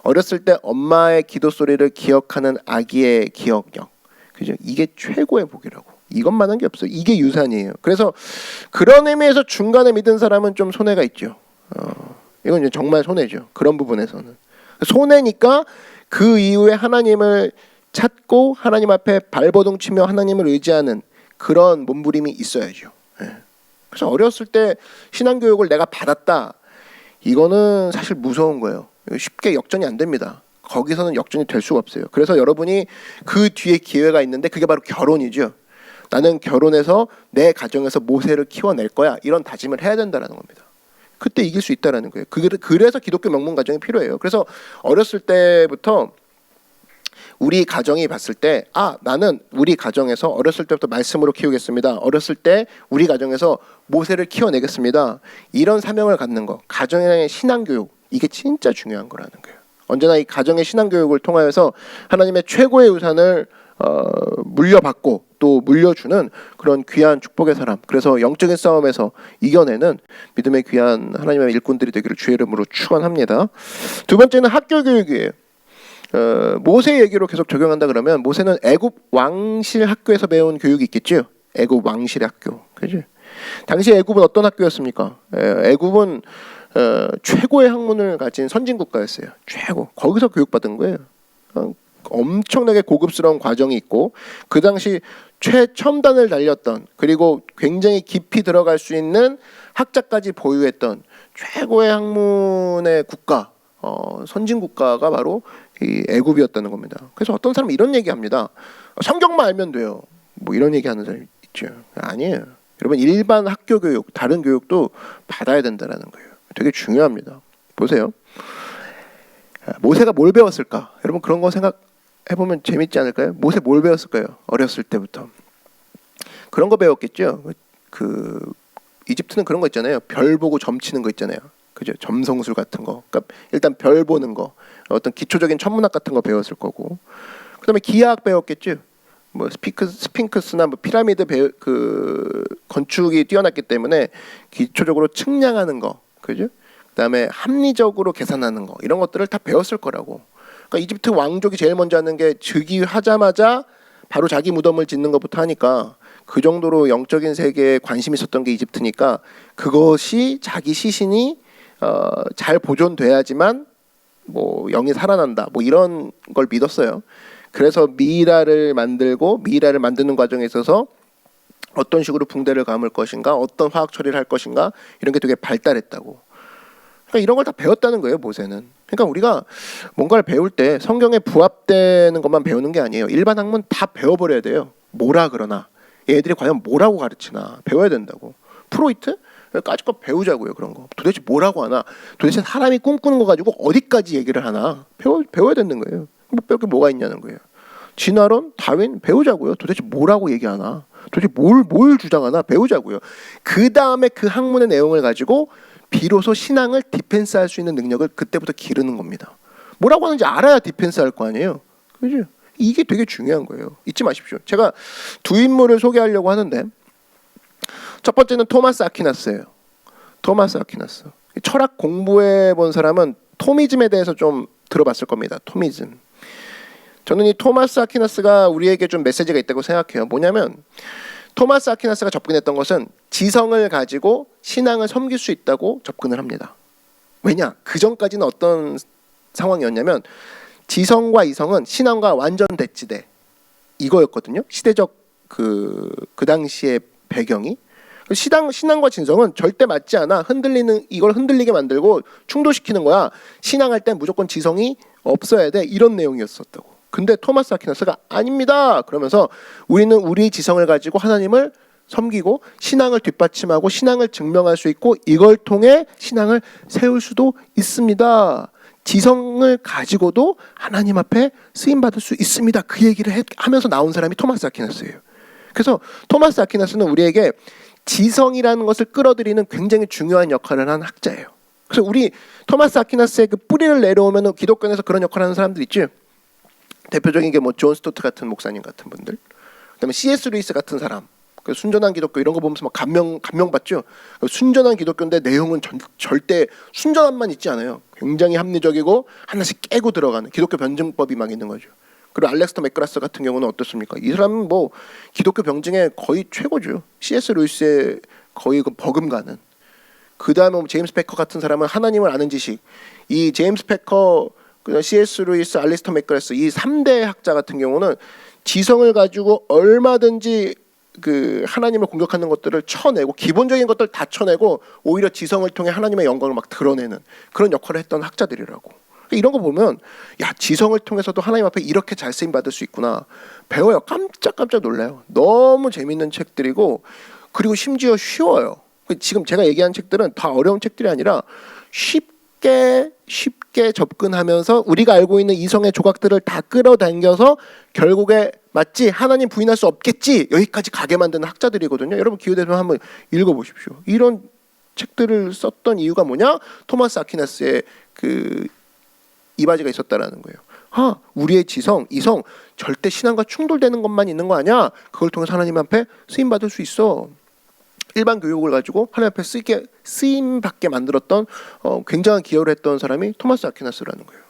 어렸을 때 엄마의 기도 소리를 기억하는 아기의 기억력. 그죠? 이게 최고의 복이라고. 이것만한 게 없어요. 이게 유산이에요. 그래서 그런 의미에서 중간에 믿은 사람은 좀 손해가 있죠. 이건 이제 정말 손해죠. 그런 부분에서는. 손해니까 그 이후에 하나님을 찾고 하나님 앞에 발버둥 치며 하나님을 의지하는 그런 몸부림이 있어야죠. 그래서 어렸을 때 신앙교육을 내가 받았다. 이거는 사실 무서운 거예요. 쉽게 역전이 안 됩니다. 거기서는 역전이 될 수가 없어요. 그래서 여러분이 그 뒤에 기회가 있는데 그게 바로 결혼이죠. 나는 결혼해서 내 가정에서 모세를 키워낼 거야. 이런 다짐을 해야 된다는 겁니다. 그때 이길 수 있다는 거예요. 그래서 기독교 명문 가정이 필요해요. 그래서 어렸을 때부터 우리 가정이 봤을 때 나는 우리 가정에서 어렸을 때부터 말씀으로 키우겠습니다. 어렸을 때 우리 가정에서 모세를 키워내겠습니다. 이런 사명을 갖는 거. 가정의 신앙교육. 이게 진짜 중요한 거라는 거예요. 언제나 이 가정의 신앙교육을 통하여서 하나님의 최고의 유산을 물려받고 또 물려주는 그런 귀한 축복의 사람. 그래서 영적인 싸움에서 이겨내는 믿음의 귀한 하나님의 일꾼들이 되기를 주의 이름으로 축원합니다. 두 번째는 학교 교육이에요. 모세 얘기로 계속 적용한다 그러면 모세는 애굽 왕실 학교에서 배운 교육이 있겠죠. 애굽 왕실 학교. 그죠? 당시 애굽은 어떤 학교였습니까? 애굽은 최고의 학문을 가진 선진 국가였어요. 최고. 거기서 교육받은 거예요. 엄청나게 고급스러운 과정이 있고 그 당시 최첨단을 달렸던 그리고 굉장히 깊이 들어갈 수 있는 학자까지 보유했던 최고의 학문의 국가, 선진 국가가 바로 이 애굽이었다는 겁니다. 그래서 어떤 사람은 이런 얘기합니다. 성경만 알면 돼요. 뭐 이런 얘기하는 사람이 있죠. 아니에요. 여러분 일반 학교 교육, 다른 교육도 받아야 된다는 거예요. 되게 중요합니다. 보세요. 모세가 뭘 배웠을까? 여러분 그런 거 생각해보면 재밌지 않을까요? 모세 뭘 배웠을까요? 어렸을 때부터. 그런 거 배웠겠죠. 이집트는 그런 거 있잖아요. 별 보고 점치는 거 있잖아요. 그죠? 점성술 같은 거. 그러니까 일단 별 보는 거. 어떤 기초적인 천문학 같은 거 배웠을 거고. 그다음에 기하학 배웠겠죠. 뭐 스핑크스나 뭐 피라미드 건축이 뛰어났기 때문에 기초적으로 측량하는 거. 그죠? 그다음에 합리적으로 계산하는 거 이런 것들을 다 배웠을 거라고. 그러니까 이집트 왕족이 제일 먼저 하는 게 즉위하자마자 바로 자기 무덤을 짓는 것부터 하니까 그 정도로 영적인 세계에 관심이 있었던 게 이집트니까 그것이 자기 시신이 잘 보존돼야지만 뭐 영이 살아난다 뭐 이런 걸 믿었어요. 그래서 미이라를 만드는 과정에 있어서 어떤 식으로 붕대를 감을 것인가, 어떤 화학 처리를 할 것인가 이런 게 되게 발달했다고. 그러니까 이런 걸 다 배웠다는 거예요, 모세는. 그러니까 우리가 뭔가를 배울 때 성경에 부합되는 것만 배우는 게 아니에요. 일반 학문 다 배워버려야 돼요. 뭐라 그러나, 얘들이 과연 뭐라고 가르치나 배워야 된다고. 프로이트? 까짓거 배우자고요. 그런 거. 도대체 뭐라고 하나? 도대체 사람이 꿈꾸는 거 가지고 어디까지 얘기를 하나? 배워야 되는 거예요. 뭐 배울 게 뭐가 있냐는 거예요. 진화론, 다윈 배우자고요. 도대체 뭐라고 얘기하나? 도대체 뭘 주장하나? 배우자고요. 그 다음에 그 학문의 내용을 가지고 비로소 신앙을 디펜스할 수 있는 능력을 그때부터 기르는 겁니다. 뭐라고 하는지 알아야 디펜스할 거 아니에요. 그죠? 이게 되게 중요한 거예요. 잊지 마십시오. 제가 두 인물을 소개하려고 하는데 첫 번째는 토마스 아퀴나스예요. 토마스 아퀴나스. 철학 공부해 본 사람은 토미즘에 대해서 좀 들어봤을 겁니다. 토미즘. 저는 이 토마스 아퀴나스가 우리에게 좀 메시지가 있다고 생각해요. 뭐냐면 토마스 아퀴나스가 접근했던 것은 지성을 가지고 신앙을 섬길 수 있다고 접근을 합니다. 왜냐? 그 전까지는 어떤 상황이었냐면 지성과 이성은 신앙과 완전 대치돼 이거였거든요. 시대적 그 당시의 배경이. 신앙과 진성은 절대 맞지 않아. 이걸 흔들리게 만들고 충돌시키는 거야. 신앙할 땐 무조건 지성이 없어야 돼. 이런 내용이었었다고. 근데 토마스 아퀴나스가 아닙니다. 그러면서 우리는 우리 지성을 가지고 하나님을 섬기고 신앙을 뒷받침하고 신앙을 증명할 수 있고 이걸 통해 신앙을 세울 수도 있습니다. 지성을 가지고도 하나님 앞에 쓰임 받을 수 있습니다. 그 얘기를 하면서 나온 사람이 토마스 아퀴나스예요. 그래서 토마스 아퀴나스는 우리에게 지성이라는 것을 끌어들이는 굉장히 중요한 역할을 한 학자예요. 그래서 우리 토마스 아퀴나스의 그 뿌리를 내려오면 기독교에서 그런 역할을 하는 사람들 있지. 대표적인 게 뭐 존 스토트 같은 목사님 같은 분들, 그다음에 C.S. 루이스 같은 사람, 그 순전한 기독교 이런 거 보면서 막 감명 받죠. 순전한 기독교인데 내용은 절대 순전함만 있지 않아요. 굉장히 합리적이고 하나씩 깨고 들어가는 기독교 변증법이 막 있는 거죠. 그리고 알렉스터 맥그라스 같은 경우는 어떻습니까? 이 사람은 뭐 기독교 병증의 거의 최고죠. C.S. 루이스의 거의 그 버금가는. 그 다음에 제임스 패커 같은 사람은 하나님을 아는 지식. 이 제임스 패커, C.S. 루이스, 알리스터 맥그라스 이 3대 학자 같은 경우는 지성을 가지고 얼마든지 그 하나님을 공격하는 것들을 쳐내고 기본적인 것들 다 쳐내고 오히려 지성을 통해 하나님의 영광을 막 드러내는 그런 역할을 했던 학자들이라고. 이런 거 보면 야, 지성을 통해서도 하나님 앞에 이렇게 잘 쓰임 받을 수 있구나 배워요. 깜짝깜짝 놀라요. 너무 재밌는 책들이고 그리고 심지어 쉬워요. 지금 제가 얘기한 책들은 다 어려운 책들이 아니라 쉽게 접근하면서 우리가 알고 있는 이성의 조각들을 다 끌어당겨서 결국에 맞지 하나님 부인할 수 없겠지 여기까지 가게 만드는 학자들이거든요. 여러분 기회 되면 한번 읽어보십시오. 이런 책들을 썼던 이유가 뭐냐? 토마스 아퀴나스의 그 이바지가 있었다라는 거예요. 아, 우리의 지성, 이성 절대 신앙과 충돌되는 것만 있는 거 아니야? 그걸 통해서 하나님 앞에 쓰임 받을 수 있어. 일반 교육을 가지고 하나님 앞에 쓰임 받게 만들었던 굉장한 기여를 했던 사람이 토마스 아퀴나스라는 거예요.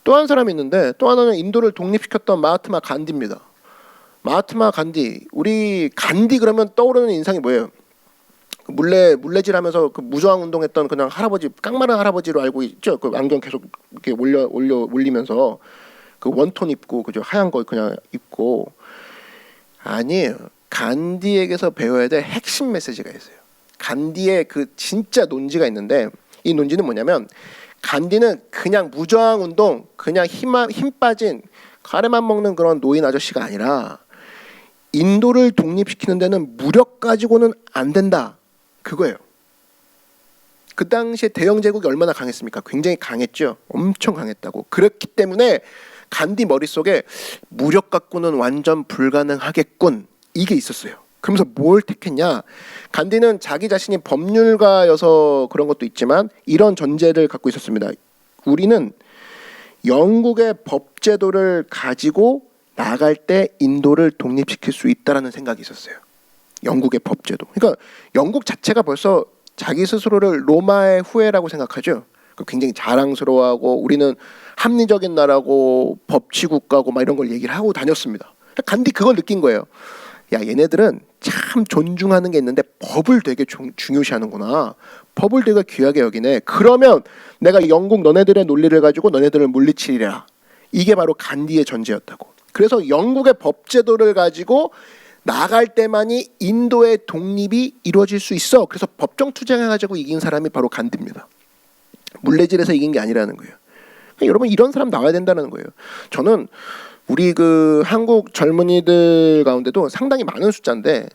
또 한 사람이 있는데 또 하나는 인도를 독립시켰던 마하트마 간디입니다. 마하트마 간디, 우리 간디 그러면 떠오르는 인상이 뭐예요? 물레질하면서 그 무저항 운동했던 그냥 할아버지, 깡마른 할아버지로 알고 있죠. 그 안경 계속 이렇게 올리면서 그 원톤 입고 그죠, 하얀 거 그냥 입고. 아니에요. 간디에게서 배워야 될 핵심 메시지가 있어요. 간디의 그 진짜 논지가 있는데 이 논지는 뭐냐면 간디는 그냥 무저항 운동, 그냥 힘 빠진 가래만 먹는 그런 노인 아저씨가 아니라 인도를 독립시키는 데는 무력 가지고는 안 된다. 그거예요. 그 당시에 대영 제국이 얼마나 강했습니까? 굉장히 강했죠. 엄청 강했다고. 그렇기 때문에 간디 머릿속에 무력 갖고는 완전 불가능하겠군. 이게 있었어요. 그러면서 뭘 택했냐? 간디는 자기 자신이 법률가여서 그런 것도 있지만 이런 전제를 갖고 있었습니다. 우리는 영국의 법제도를 가지고 나갈 때 인도를 독립시킬 수 있다라는 생각이 있었어요. 영국의 법제도. 그러니까 영국 자체가 벌써 자기 스스로를 로마의 후예라고 생각하죠. 굉장히 자랑스러워하고 우리는 합리적인 나라고 법치국가고 막 이런 걸 얘기를 하고 다녔습니다. 간디 그걸 느낀 거예요. 야, 얘네들은 참 존중하는 게 있는데 법을 되게 중요시하는구나. 법을 되게 귀하게 여기네. 그러면 내가 영국 너네들의 논리를 가지고 너네들을 물리치리라. 이게 바로 간디의 전제였다고. 그래서 영국의 법제도를 가지고 나갈 때만이 인도의 독립이 이루어질 수 있어. 그래서 법정 투쟁해가지고 이긴 사람이 바로 간디입니다. 물레질에서 이긴 게 아니라는 거예요. 그러니까 여러분 이런 사람 나와야 된다는 거예요. 저는 우리 그 한국 젊은이들 가운데도 상당히 많은 숫자인데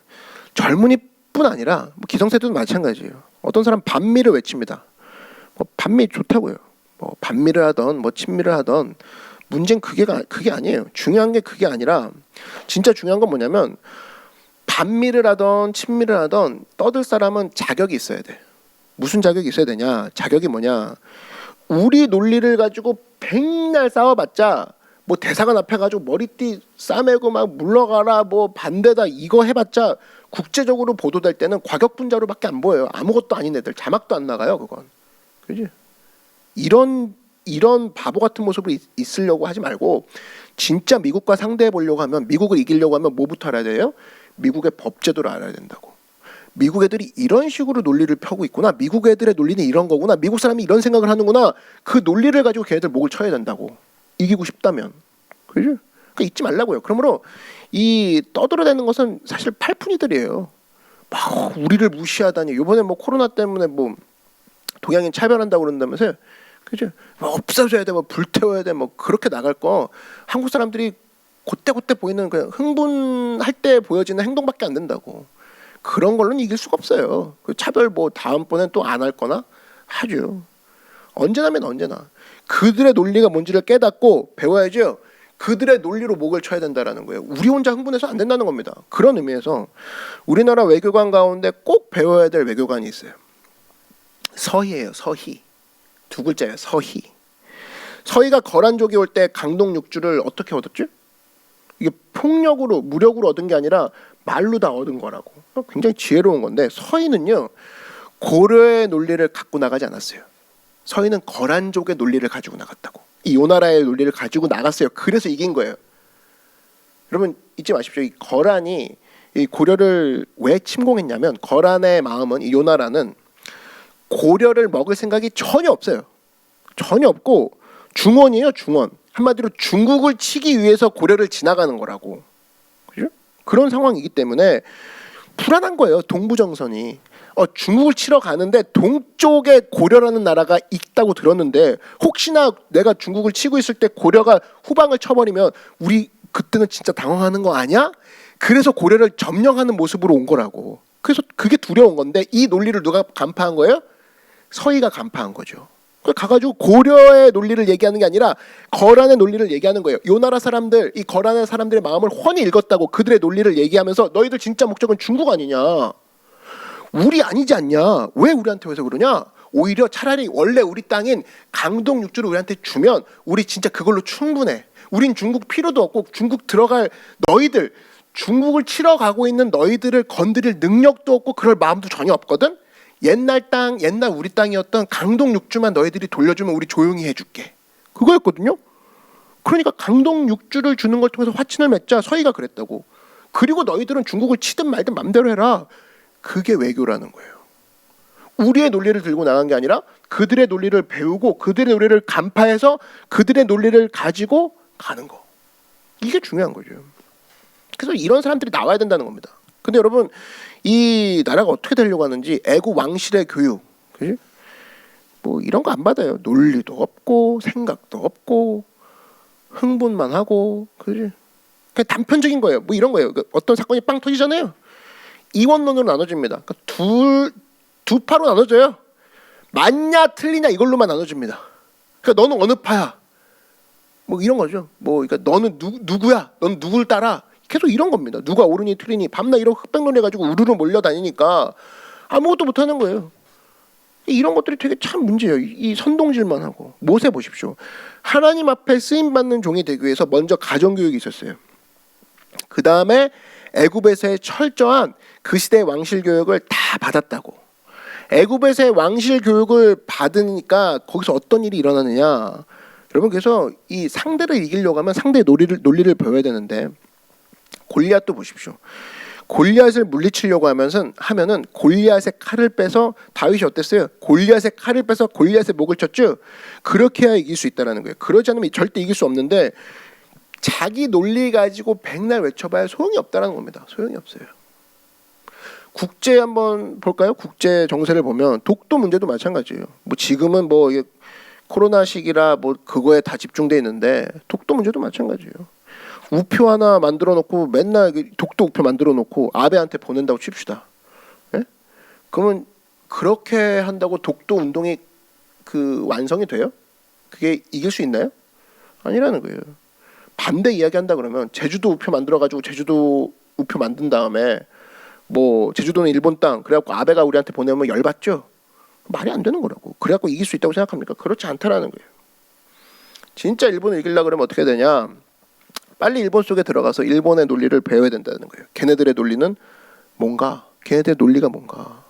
젊은이뿐 아니라 뭐 기성세대도 마찬가지예요. 어떤 사람 반미를 외칩니다. 뭐 반미 좋다고요. 뭐 반미를 하던 뭐 친미를 하던 문제는 그게 아니에요. 중요한 게 그게 아니라 진짜 중요한 건 뭐냐면 반미를 하던 친미를 하던 떠들 사람은 자격이 있어야 돼. 무슨 자격이 있어야 되냐? 자격이 뭐냐? 우리 논리를 가지고 백날 싸워봤자 뭐 대사관 앞에 가지고 머리띠 싸매고 막 물러가라 뭐 반대다 이거 해봤자 국제적으로 보도될 때는 과격분자로밖에 안 보여요. 아무것도 아닌 애들 자막도 안 나가요. 그건 그지? 이런 바보 같은 모습을 있으려고 하지 말고 진짜 미국과 상대해 보려고 하면 미국을 이기려고 하면 뭐부터 알아야 돼요? 미국의 법제도를 알아야 된다고. 미국 애들이 이런 식으로 논리를 펴고 있구나. 미국 애들의 논리는 이런 거구나. 미국 사람이 이런 생각을 하는구나. 그 논리를 가지고 걔네들 목을 쳐야 된다고. 이기고 싶다면. 그죠? 그러니까 잊지 말라고요. 그러므로 이 떠들어대는 것은 사실 팔푼이들이에요. 막 우리를 무시하다니. 이번에 뭐 코로나 때문에 뭐 동양인 차별한다고 그런다면서요. 그죠? 뭐 없어져야 돼, 뭐 불태워야 돼, 뭐 그렇게 나갈 거 한국 사람들이 그때 보이는 그냥 흥분할 때 보여지는 행동밖에 안 된다고. 그런 걸로는 이길 수가 없어요. 그 차별 뭐 다음번엔 또 안 할 거나 하죠. 언제나면 언제나 그들의 논리가 뭔지를 깨닫고 배워야죠. 그들의 논리로 목을 쳐야 된다라는 거예요. 우리 혼자 흥분해서 안 된다는 겁니다. 그런 의미에서 우리나라 외교관 가운데 꼭 배워야 될 외교관이 있어요. 서희예요. 서희. 두 글자예요. 서희. 서희가 거란족이 올 때 강동 6주를 어떻게 얻었죠? 이게 폭력으로 무력으로 얻은 게 아니라 말로 다 얻은 거라고. 굉장히 지혜로운 건데 서희는요. 고려의 논리를 갖고 나가지 않았어요. 서희는 거란족의 논리를 가지고 나갔다고. 이 요나라의 논리를 가지고 나갔어요. 그래서 이긴 거예요. 여러분 잊지 마십시오. 이 거란이 이 고려를 왜 침공했냐면 거란의 마음은 이 요나라는 고려를 먹을 생각이 전혀 없어요. 전혀 없고 중원이에요. 중원. 한마디로 중국을 치기 위해서 고려를 지나가는 거라고. 그죠? 그런 상황이기 때문에 불안한 거예요. 동부정선이. 중국을 치러 가는데 동쪽에 고려라는 나라가 있다고 들었는데 혹시나 내가 중국을 치고 있을 때 고려가 후방을 쳐버리면 우리 그때는 진짜 당황하는 거 아니야? 그래서 고려를 점령하는 모습으로 온 거라고. 그래서 그게 두려운 건데 이 논리를 누가 간파한 거예요? 서희가 간파한 거죠. 가가지고 고려의 논리를 얘기하는 게 아니라 거란의 논리를 얘기하는 거예요. 요 나라 사람들, 이 거란의 사람들의 마음을 훤히 읽었다고 그들의 논리를 얘기하면서 너희들 진짜 목적은 중국 아니냐? 우리 아니지 않냐? 왜 우리한테 와서 그러냐? 오히려 차라리 원래 우리 땅인 강동 6주를 우리한테 주면 우리 진짜 그걸로 충분해. 우린 중국 필요도 없고 중국 들어갈 너희들 중국을 치러 가고 있는 너희들을 건드릴 능력도 없고 그럴 마음도 전혀 없거든. 옛날 우리 땅이었던 강동 6주만 너희들이 돌려주면 우리 조용히 해줄게. 그거였거든요. 그러니까 강동 6주를 주는 걸 통해서 화친을 맺자. 서희가 그랬다고. 그리고 너희들은 중국을 치든 말든 맘대로 해라. 그게 외교라는 거예요. 우리의 논리를 들고 나간 게 아니라 그들의 논리를 배우고 그들의 논리를 간파해서 그들의 논리를 가지고 가는 거. 이게 중요한 거죠. 그래서 이런 사람들이 나와야 된다는 겁니다. 근데 여러분 이 나라가 어떻게 되려고 하는지 애국 왕실의 교육, 그지? 뭐 이런 거 안 받아요. 논리도 없고 생각도 없고 흥분만 하고, 그지? 그냥 단편적인 거예요. 뭐 이런 거예요. 어떤 사건이 빵 터지잖아요. 이원론으로 나눠집니다. 그러니까 두 파로 나눠져요. 맞냐 틀리냐 이걸로만 나눠집니다. 그러니까 너는 어느 파야? 뭐 이런 거죠. 뭐 그러니까 너는 누구야? 너는 누굴 따라? 계속 이런 겁니다. 누가 옳으니 틀리니 밤낮 이런 흑백론 해가지고 우르르 몰려다니니까 아무것도 못하는 거예요. 이런 것들이 되게 참 문제예요. 이 선동질만 하고. 모세 보십시오. 하나님 앞에 쓰임받는 종이 되기 위해서 먼저 가정교육이 있었어요. 그 다음에 애굽에서의 철저한 그 시대의 왕실 교육을 다 받았다고. 애굽에서의 왕실 교육을 받으니까 거기서 어떤 일이 일어나느냐. 여러분 그래서 이 상대를 이기려고 하면 상대의 논리를 배워야 되는데 골리앗도 보십시오. 골리앗을 물리치려고 하면은 골리앗의 칼을 빼서 다윗이 어땠어요? 골리앗의 칼을 빼서 골리앗의 목을 쳤죠. 그렇게 해야 이길 수 있다는 거예요. 그러지 않으면 절대 이길 수 없는데 자기 논리 가지고 백날 외쳐봐야 소용이 없다는 겁니다. 소용이 없어요. 국제 한번 볼까요? 국제 정세를 보면 독도 문제도 마찬가지예요. 뭐 지금은 뭐 이게 코로나 시기라 뭐 그거에 다 집중돼 있는데 독도 문제도 마찬가지예요. 우표 하나 만들어 놓고 맨날 독도 우표 만들어 놓고 아베한테 보낸다고 칩시다. 예? 그러면 그렇게 한다고 독도 운동이 그 완성이 돼요? 그게 이길 수 있나요? 아니라는 거예요. 반대 이야기한다 그러면 제주도 우표 만들어 가지고 제주도 우표 만든 다음에 뭐 제주도는 일본 땅 그래갖고 아베가 우리한테 보내면 열받죠? 말이 안 되는 거라고. 그래갖고 이길 수 있다고 생각합니까? 그렇지 않다라는 거예요. 진짜 일본을 이기려고 그러면 어떻게 되냐? 빨리 일본 속에 들어가서 일본의 논리를 배워야 된다는 거예요. 걔네들의 논리는 뭔가? 걔네들의 논리가 뭔가?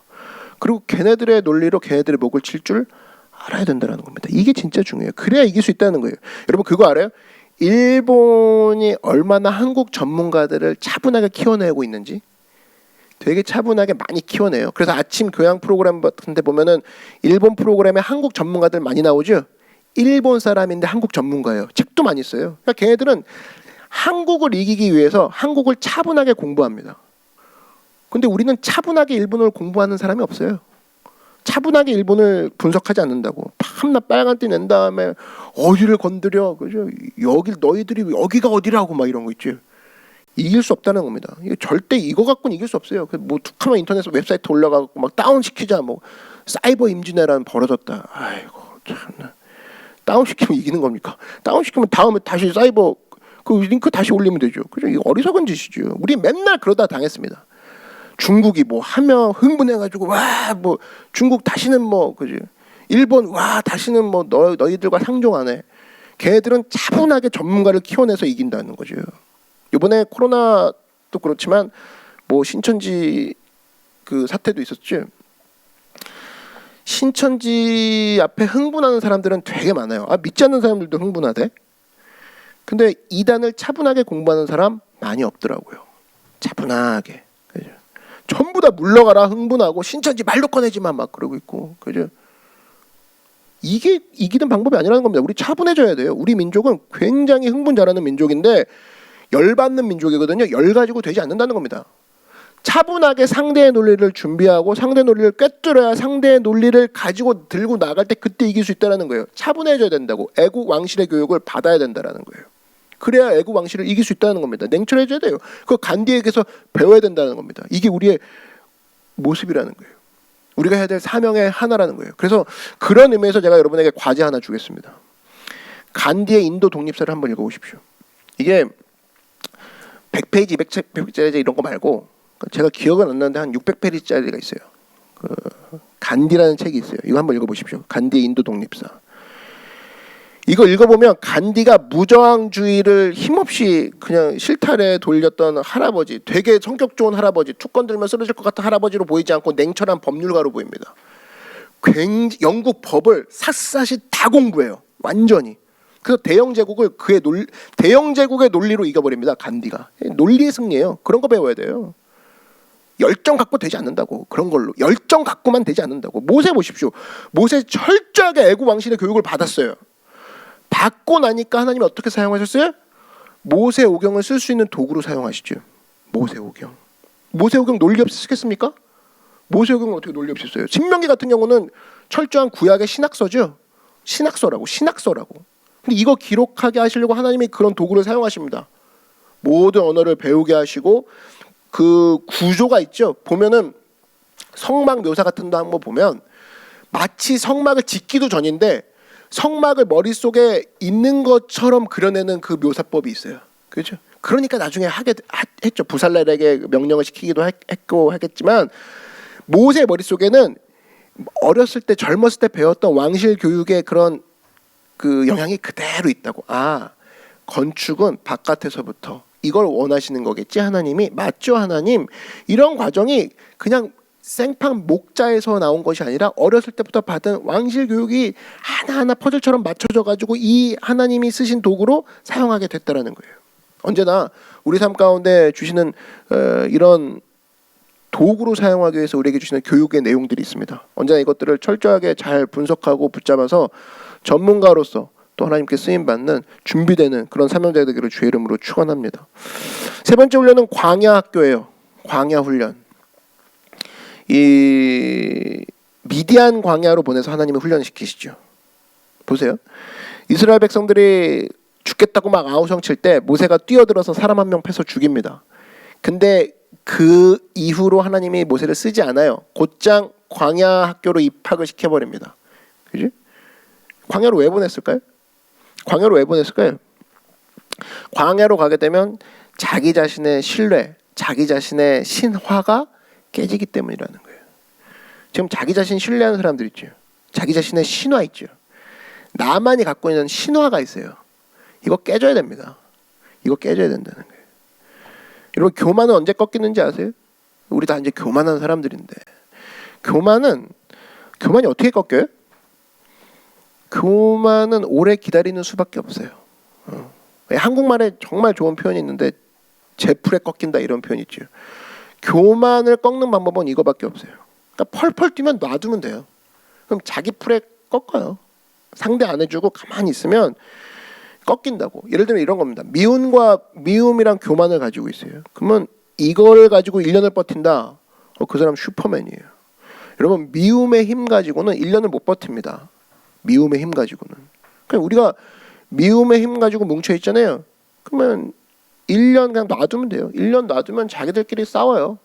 그리고 걔네들의 논리로 걔네들의 목을 칠 줄 알아야 된다는 겁니다. 이게 진짜 중요해요. 그래야 이길 수 있다는 거예요. 여러분 그거 알아요? 일본이 얼마나 한국 전문가들을 차분하게 키워내고 있는지 되게 차분하게 많이 키워내요. 그래서 아침 교양 프로그램 같은 데 보면은 일본 프로그램에 한국 전문가들 많이 나오죠. 일본 사람인데 한국 전문가예요. 책도 많이 써요. 그러니까 걔네들은 한국을 이기기 위해서 한국을 차분하게 공부합니다. 근데 우리는 차분하게 일본어를 공부하는 사람이 없어요. 차분하게 일본을 분석하지 않는다고. 밤낮 빨간띠 낸 다음에 어디를 건드려, 그죠? 여기 너희들이 여기가 어디라고 막 이런 거 있지. 이길 수 없다는 겁니다. 이게 절대 이거 갖고는 이길 수 없어요. 뭐 툭하면 인터넷 웹사이트 올라가고 막 다운 시키자, 뭐 사이버 임진왜란 벌어졌다. 아이고 참나. 다운 시키면 이기는 겁니까? 다운 시키면 다음에 다시 사이버 그 링크 다시 올리면 되죠. 그죠? 이거 어리석은 짓이죠. 우리 맨날 그러다 당했습니다. 중국이 뭐 하면 흥분해가지고 와 뭐 중국 다시는 뭐 그지. 일본 와 다시는 뭐 너희들과 상종 안 해. 걔네들은 차분하게 전문가를 키워내서 이긴다는 거죠. 이번에 코로나도 그렇지만 뭐 신천지 그 사태도 있었죠. 신천지 앞에 흥분하는 사람들은 되게 많아요. 아, 믿지 않는 사람들도 흥분하대. 근데 이단을 차분하게 공부하는 사람 많이 없더라고요. 차분하게. 그죠? 전부 다 물러가라 흥분하고 신천지 말도 꺼내지만 막 그러고 있고. 그죠? 이게 이기는 방법이 아니라는 겁니다. 우리 차분해져야 돼요. 우리 민족은 굉장히 흥분 잘하는 민족인데 열받는 민족이거든요. 열 가지고 되지 않는다는 겁니다. 차분하게 상대의 논리를 준비하고 상대 논리를 꿰뚫어야 상대의 논리를 가지고 들고 나갈 때 그때 이길 수 있다는 거예요. 차분해져야 된다고. 애국 왕실의 교육을 받아야 된다는 거예요. 그래야 애국 왕실을 이길 수 있다는 겁니다. 냉철해져야 돼요. 그거 간디에게서 배워야 된다는 겁니다. 이게 우리의 모습이라는 거예요. 우리가 해야 될 사명의 하나라는 거예요. 그래서 그런 의미에서 제가 여러분에게 과제 하나 주겠습니다. 간디의 인도 독립사를 한번 읽어보십시오. 이게 100페이지, 200페이지 이런 거 말고 제가 기억은 안 나는데 한 600페이지짜리가 있어요. 그 간디라는 책이 있어요. 이거 한번 읽어보십시오. 간디의 인도 독립사. 이거 읽어보면 간디가 무저항주의를 힘없이 그냥 실타래 돌렸던 할아버지, 되게 성격 좋은 할아버지, 툭 건들면 쓰러질 것 같은 할아버지로 보이지 않고 냉철한 법률가로 보입니다. 영국 법을 샅샅이 다 공부해요. 완전히. 그래서 대영 제국의 논리로 이겨버립니다. 간디가. 논리의 승리예요. 그런 거 배워야 돼요. 열정 갖고 되지 않는다고. 그런 걸로 열정 갖고만 되지 않는다고. 모세 보십시오. 모세 철저하게 애국 왕실의 교육을 받았어요. 받고 나니까 하나님이 어떻게 사용하셨어요? 모세 오경을 쓸 수 있는 도구로 사용하시죠. 모세 오경. 모세 오경 논리 없이 쓰겠습니까? 모세 오경은 어떻게 논리 없이 써요? 신명기 같은 경우는 철저한 구약의 신학서죠. 신학서라고. 근데 이거 기록하게 하시려고 하나님이 그런 도구를 사용하십니다. 모든 언어를 배우게 하시고 그 구조가 있죠. 보면은 성막 묘사 같은 거 한번 보면 마치 성막을 짓기도 전인데 성막을 머릿속에 있는 것처럼 그려내는 그 묘사법이 있어요. 그렇죠? 그러니까 나중에 했죠. 부살렐에게 명령을 시키기도 했고 하겠지만 모세의 머릿속에는 어렸을 때 젊었을 때 배웠던 왕실 교육의 그런 그 영향이 그대로 있다고. 아, 건축은 바깥에서부터 이걸 원하시는 거겠지 하나님이. 맞죠 하나님. 이런 과정이 그냥 생판 목자에서 나온 것이 아니라 어렸을 때부터 받은 왕실 교육이 하나하나 퍼즐처럼 맞춰져 가지고 이 하나님이 쓰신 도구로 사용하게 됐다라는 거예요. 언제나 우리 삶 가운데 주시는 이런 도구로 사용하기 위해서 우리에게 주시는 교육의 내용들이 있습니다. 언제나 이것들을 철저하게 잘 분석하고 붙잡아서 전문가로서 또 하나님께 쓰임받는 준비되는 그런 사명자가 되기를 주의 이름으로 축원합니다. 세 번째 훈련은 광야 학교예요. 광야 훈련. 이 미디안 광야로 보내서 하나님이 훈련시키시죠. 보세요. 이스라엘 백성들이 죽겠다고 막 아우성 칠 때 모세가 뛰어들어서 사람 한 명 패서 죽입니다. 근데 그 이후로 하나님이 모세를 쓰지 않아요. 곧장 광야 학교로 입학을 시켜버립니다. 그지? 광야로 왜 보냈을까요? 광야로 가게 되면 자기 자신의 신뢰, 자기 자신의 신화가 깨지기 때문이라는 거예요. 지금 자기 자신 신뢰하는 사람들 있죠. 자기 자신의 신화 있죠. 나만이 갖고 있는 신화가 있어요. 이거 깨져야 됩니다. 이거 깨져야 된다는 거예요. 여러분 교만은 언제 꺾이는지 아세요? 우리 다 이제 교만한 사람들인데 교만이 어떻게 꺾여요? 교만은 오래 기다리는 수밖에 없어요. 한국말에 정말 좋은 표현이 있는데 제풀에 꺾인다 이런 표현이 있죠. 교만을 꺾는 방법은 이거밖에 없어요. 그러니까 펄펄 뛰면 놔두면 돼요. 그럼 자기 풀에 꺾어요. 상대 안 해주고 가만히 있으면 꺾인다고. 예를 들면 이런 겁니다. 미움이랑 교만을 가지고 있어요. 그러면 이걸 가지고 1년을 버틴다. 그 사람 슈퍼맨이에요. 여러분 미움의 힘 가지고는 1년을 못 버팁니다. 미움의 힘 가지고는. 그냥 우리가 미움의 힘 가지고 뭉쳐 있잖아요. 그러면 1년 그냥 놔두면 돼요. 1년 놔두면 자기들끼리 싸워요.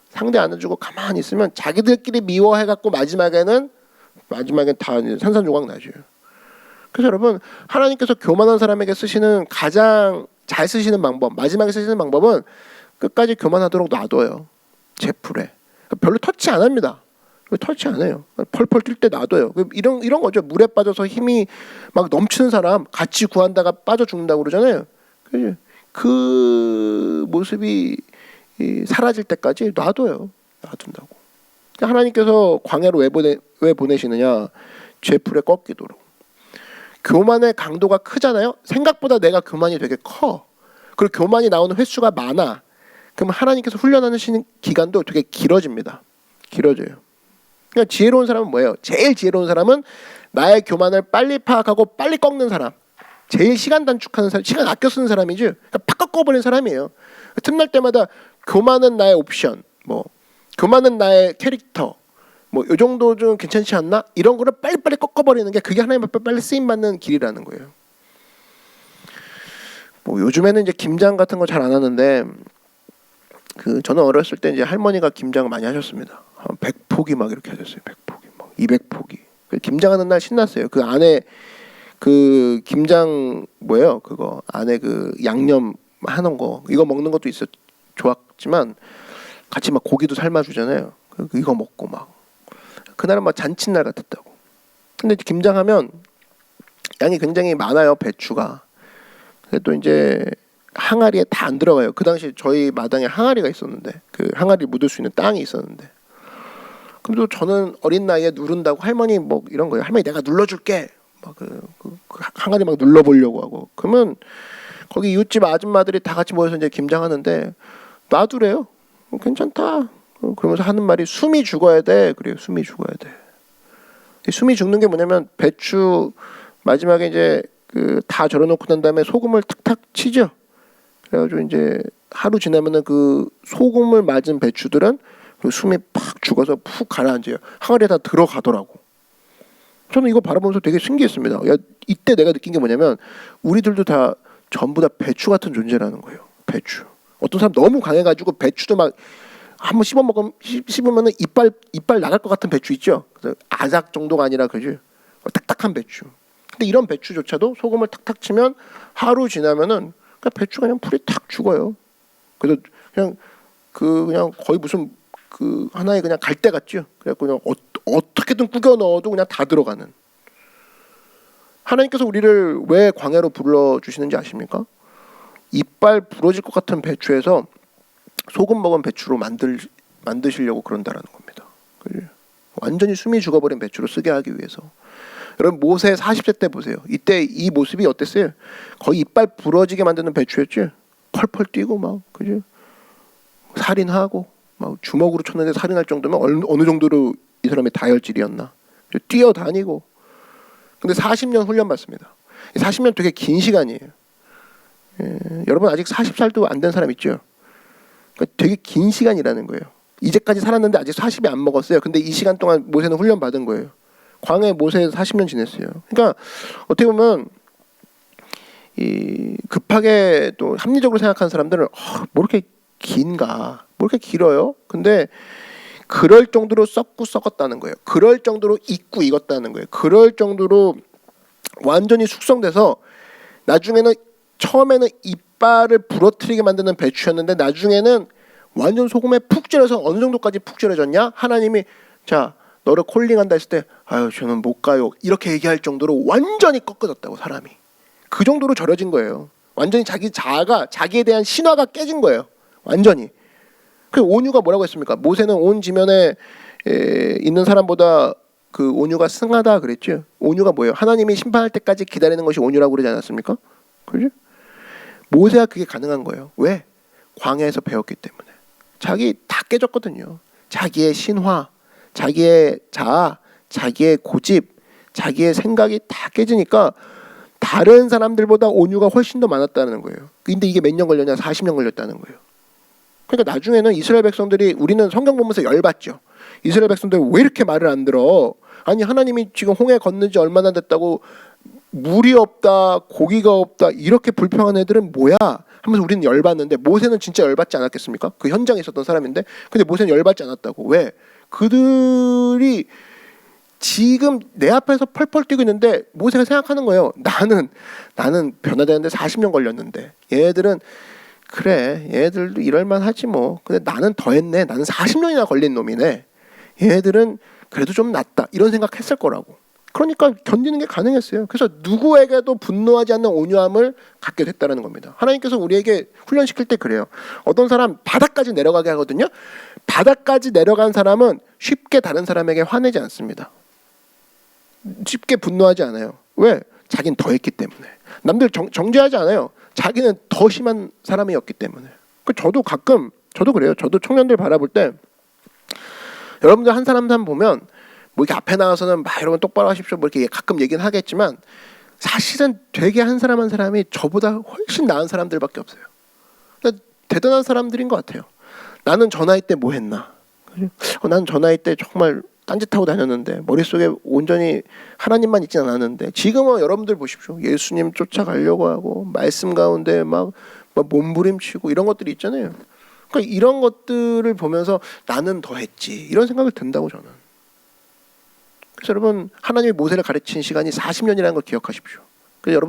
상대 안 해주고 가만히 있으면 자기들끼리 미워해갖고 마지막엔 다 산산조각 나죠. 그래서 여러분 하나님께서 교만한 사람에게 쓰시는 가장 잘 쓰시는 방법, 마지막에 쓰시는 방법은 끝까지 교만하도록 놔둬요. 제풀에. 별로 터치 안 합니다. 터치 안 해요. 펄펄 뛸 때 놔둬요. 이런 거죠. 물에 빠져서 힘이 막 넘치는 사람 같이 구한다가 빠져 죽는다고 그러잖아요. 그 모습이 사라질 때까지 놔둬요. 놔둔다고. 하나님께서 광야로 왜 보내시느냐? 죄풀에 꺾이도록. 교만의 강도가 크잖아요. 생각보다 내가 교만이 되게 커. 그리고 교만이 나오는 횟수가 많아. 그럼 하나님께서 훈련하시는 기간도 되게 길어집니다. 길어져요. 그러니까 지혜로운 사람은 뭐예요? 제일 지혜로운 사람은 나의 교만을 빨리 파악하고 빨리 꺾는 사람. 제일 시간 단축하는 사람, 시간 아껴 쓰는 사람이지. 그러니까 팍 꺾어버리는 사람이에요. 틈날 때마다 교만은 나의 옵션, 교만은 나의 캐릭터, 이 정도 좀 괜찮지 않나? 이런 거를 빨리빨리 꺾어버리는 게 그게 하나님 앞에 빨리 쓰임 받는 길이라는 거예요. 요즘에는 이제 김장 같은 거 잘 안 하는데 저는 어렸을 때 이제 할머니가 김장을 많이 하셨습니다. 100포기 막 이렇게 하셨어요. 100포기, 200포기. 김장하는 날 신났어요. 그 안에 그 김장 그거 안에 그 양념 하는 거 이거 먹는 것도 좋았지만 같이 막 고기도 삶아주잖아요. 이거 먹고 막 그날은 막 잔칫날 같았다고. 근데 김장하면 양이 굉장히 많아요. 배추가. 근데 또 이제 항아리에 다 안 들어가요. 그 당시 저희 마당에 항아리가 있었는데 그 항아리 묻을 수 있는 땅이 있었는데 그럼 또 저는 어린 나이에 누른다고 할머니 이런 거예요. 할머니 내가 눌러줄게. 그 항아리 막 눌러보려고 하고 그러면 거기 이웃집 아줌마들이 다 같이 모여서 이제 김장하는데 놔두래요. 괜찮다. 그러면서 하는 말이 숨이 죽어야 돼. 그래요. 숨이 죽어야 돼. 숨이 죽는 게 뭐냐면 배추 마지막에 이제 다 절여놓고 난 다음에 소금을 탁탁 치죠. 그래가지고 이제 하루 지나면은 그 소금을 맞은 배추들은 그 숨이 팍 죽어서 푹 가라앉아요. 항아리에 다 들어가더라고. 저는 이거 바라보면서 되게 신기했습니다. 이때 내가 느낀 게 뭐냐면 우리들도 다 전부 다 배추 같은 존재라는 거예요. 배추. 어떤 사람 너무 강해가지고 배추도 막 한번 씹으면은 이빨 나갈 것 같은 배추 있죠. 그래서 아삭 정도가 아니라 그죠. 딱딱한 배추. 근데 이런 배추조차도 소금을 탁탁 치면 하루 지나면은 배추가 그냥 풀이 탁 죽어요. 그래서 그냥 거의 무슨 하나의 그냥 갈대 같죠. 그래갖고 그냥 어떻게든 꾸겨 넣어도 그냥 다 들어가는. 하나님께서 우리를 왜 광야로 불러 주시는지 아십니까? 이빨 부러질 것 같은 배추에서 소금 먹은 배추로 만드시려고 그런다라는 겁니다. 완전히 숨이 죽어버린 배추로 쓰게 하기 위해서. 여러분 모세 40세 때 보세요. 이때 이 모습이 어땠어요? 거의 이빨 부러지게 만드는 배추였죠. 펄펄 뛰고 막 그죠? 살인하고 막 주먹으로 쳤는데 살인할 정도면 어느 정도로 이 사람이 다혈질이었나? 뛰어다니고. 근데 40년 훈련 받습니다. 40년 되게 긴 시간이에요. 여러분 아직 40살도 안 된 사람 있죠? 그러니까 되게 긴 시간이라는 거예요. 이제까지 살았는데 아직 40이 안 먹었어요. 근데 이 시간 동안 모세는 훈련 받은 거예요. 광야에 모세에서 40년 지냈어요. 그러니까 어떻게 보면 급하게 또 합리적으로 생각하는 사람들은 뭐 이렇게 긴가? 뭐 이렇게 길어요? 근데 그럴 정도로 썩고 썩었다는 거예요. 그럴 정도로 익고 익었다는 거예요. 그럴 정도로 완전히 숙성돼서 나중에는 처음에는 이빨을 부러뜨리게 만드는 배추였는데 나중에는 완전 소금에 푹 절여서 어느 정도까지 푹 절여졌냐? 하나님이 자 너를 콜링한다 했을 때 아유 저는 못 가요 이렇게 얘기할 정도로 완전히 꺾어졌다고 사람이. 그 정도로 절여진 거예요. 완전히 자기 자아가 자기에 대한 신화가 깨진 거예요. 완전히. 그 온유가 뭐라고 했습니까? 모세는 온 지면에 있는 사람보다 그 온유가 승하다 그랬죠. 온유가 뭐예요? 하나님이 심판할 때까지 기다리는 것이 온유라고 그러지 않았습니까? 그죠? 모세가 그게 가능한 거예요. 왜? 광야에서 배웠기 때문에. 자기 다 깨졌거든요. 자기의 신화, 자기의 자아, 자기의 고집, 자기의 생각이 다 깨지니까 다른 사람들보다 온유가 훨씬 더 많았다는 거예요. 근데 이게 몇 년 걸렸냐? 40년 걸렸다는 거예요. 그러니까 나중에는 이스라엘 백성들이 우리는 성경 보면서 열받죠. 이스라엘 백성들 왜 이렇게 말을 안 들어? 아니 하나님이 지금 홍해 건넌 지 얼마나 됐다고 물이 없다, 고기가 없다 이렇게 불평한 애들은 뭐야? 하면서 우리는 열받는데 모세는 진짜 열받지 않았겠습니까? 그 현장에 있었던 사람인데 근데 모세는 열받지 않았다고. 왜? 그들이 지금 내 앞에서 펄펄 뛰고 있는데 모세가 생각하는 거예요. 나는 변화되는데 40년 걸렸는데 얘들은 그래 얘들도 이럴만 하지 뭐. 근데 나는 더 했네. 나는 40년이나 걸린 놈이네. 얘들은 그래도 좀 낫다. 이런 생각했을 거라고. 그러니까 견디는 게 가능했어요. 그래서 누구에게도 분노하지 않는 온유함을 갖게 됐다는 겁니다. 하나님께서 우리에게 훈련시킬 때 그래요. 어떤 사람 바닥까지 내려가게 하거든요. 바닥까지 내려간 사람은 쉽게 다른 사람에게 화내지 않습니다. 쉽게 분노하지 않아요. 왜? 자기는 더 했기 때문에. 남들 정죄하지 않아요. 자기는 더 심한 사람이었기 때문에. 저도 그래요. 저도 청년들 바라볼 때 여러분들 한 사람 보면 뭐 이렇게 앞에 나와서는 막 여러분 똑바로 하십시오 뭐 이렇게 가끔 얘기는 하겠지만 사실은 되게 한 사람이 저보다 훨씬 나은 사람들밖에 없어요. 그러니까 대단한 사람들인 것 같아요. 나는 저 나이 때 뭐 했나? 나는 저 나이 때 정말 딴짓하고 다녔는데 머릿속에 온전히 하나님만 있진 않았는데 지금은 여러분들 보십시오. 예수님 쫓아가려고 하고 말씀 가운데 막 몸부림치고 이런 것들이 있잖아요. 그러니까 이런 것들을 보면서 나는 더 했지 이런 생각을 든다고 저는. 그래서 여러분 하나님이 모세를 가르친 시간이 40년이라는 걸 기억하십시오. 그래서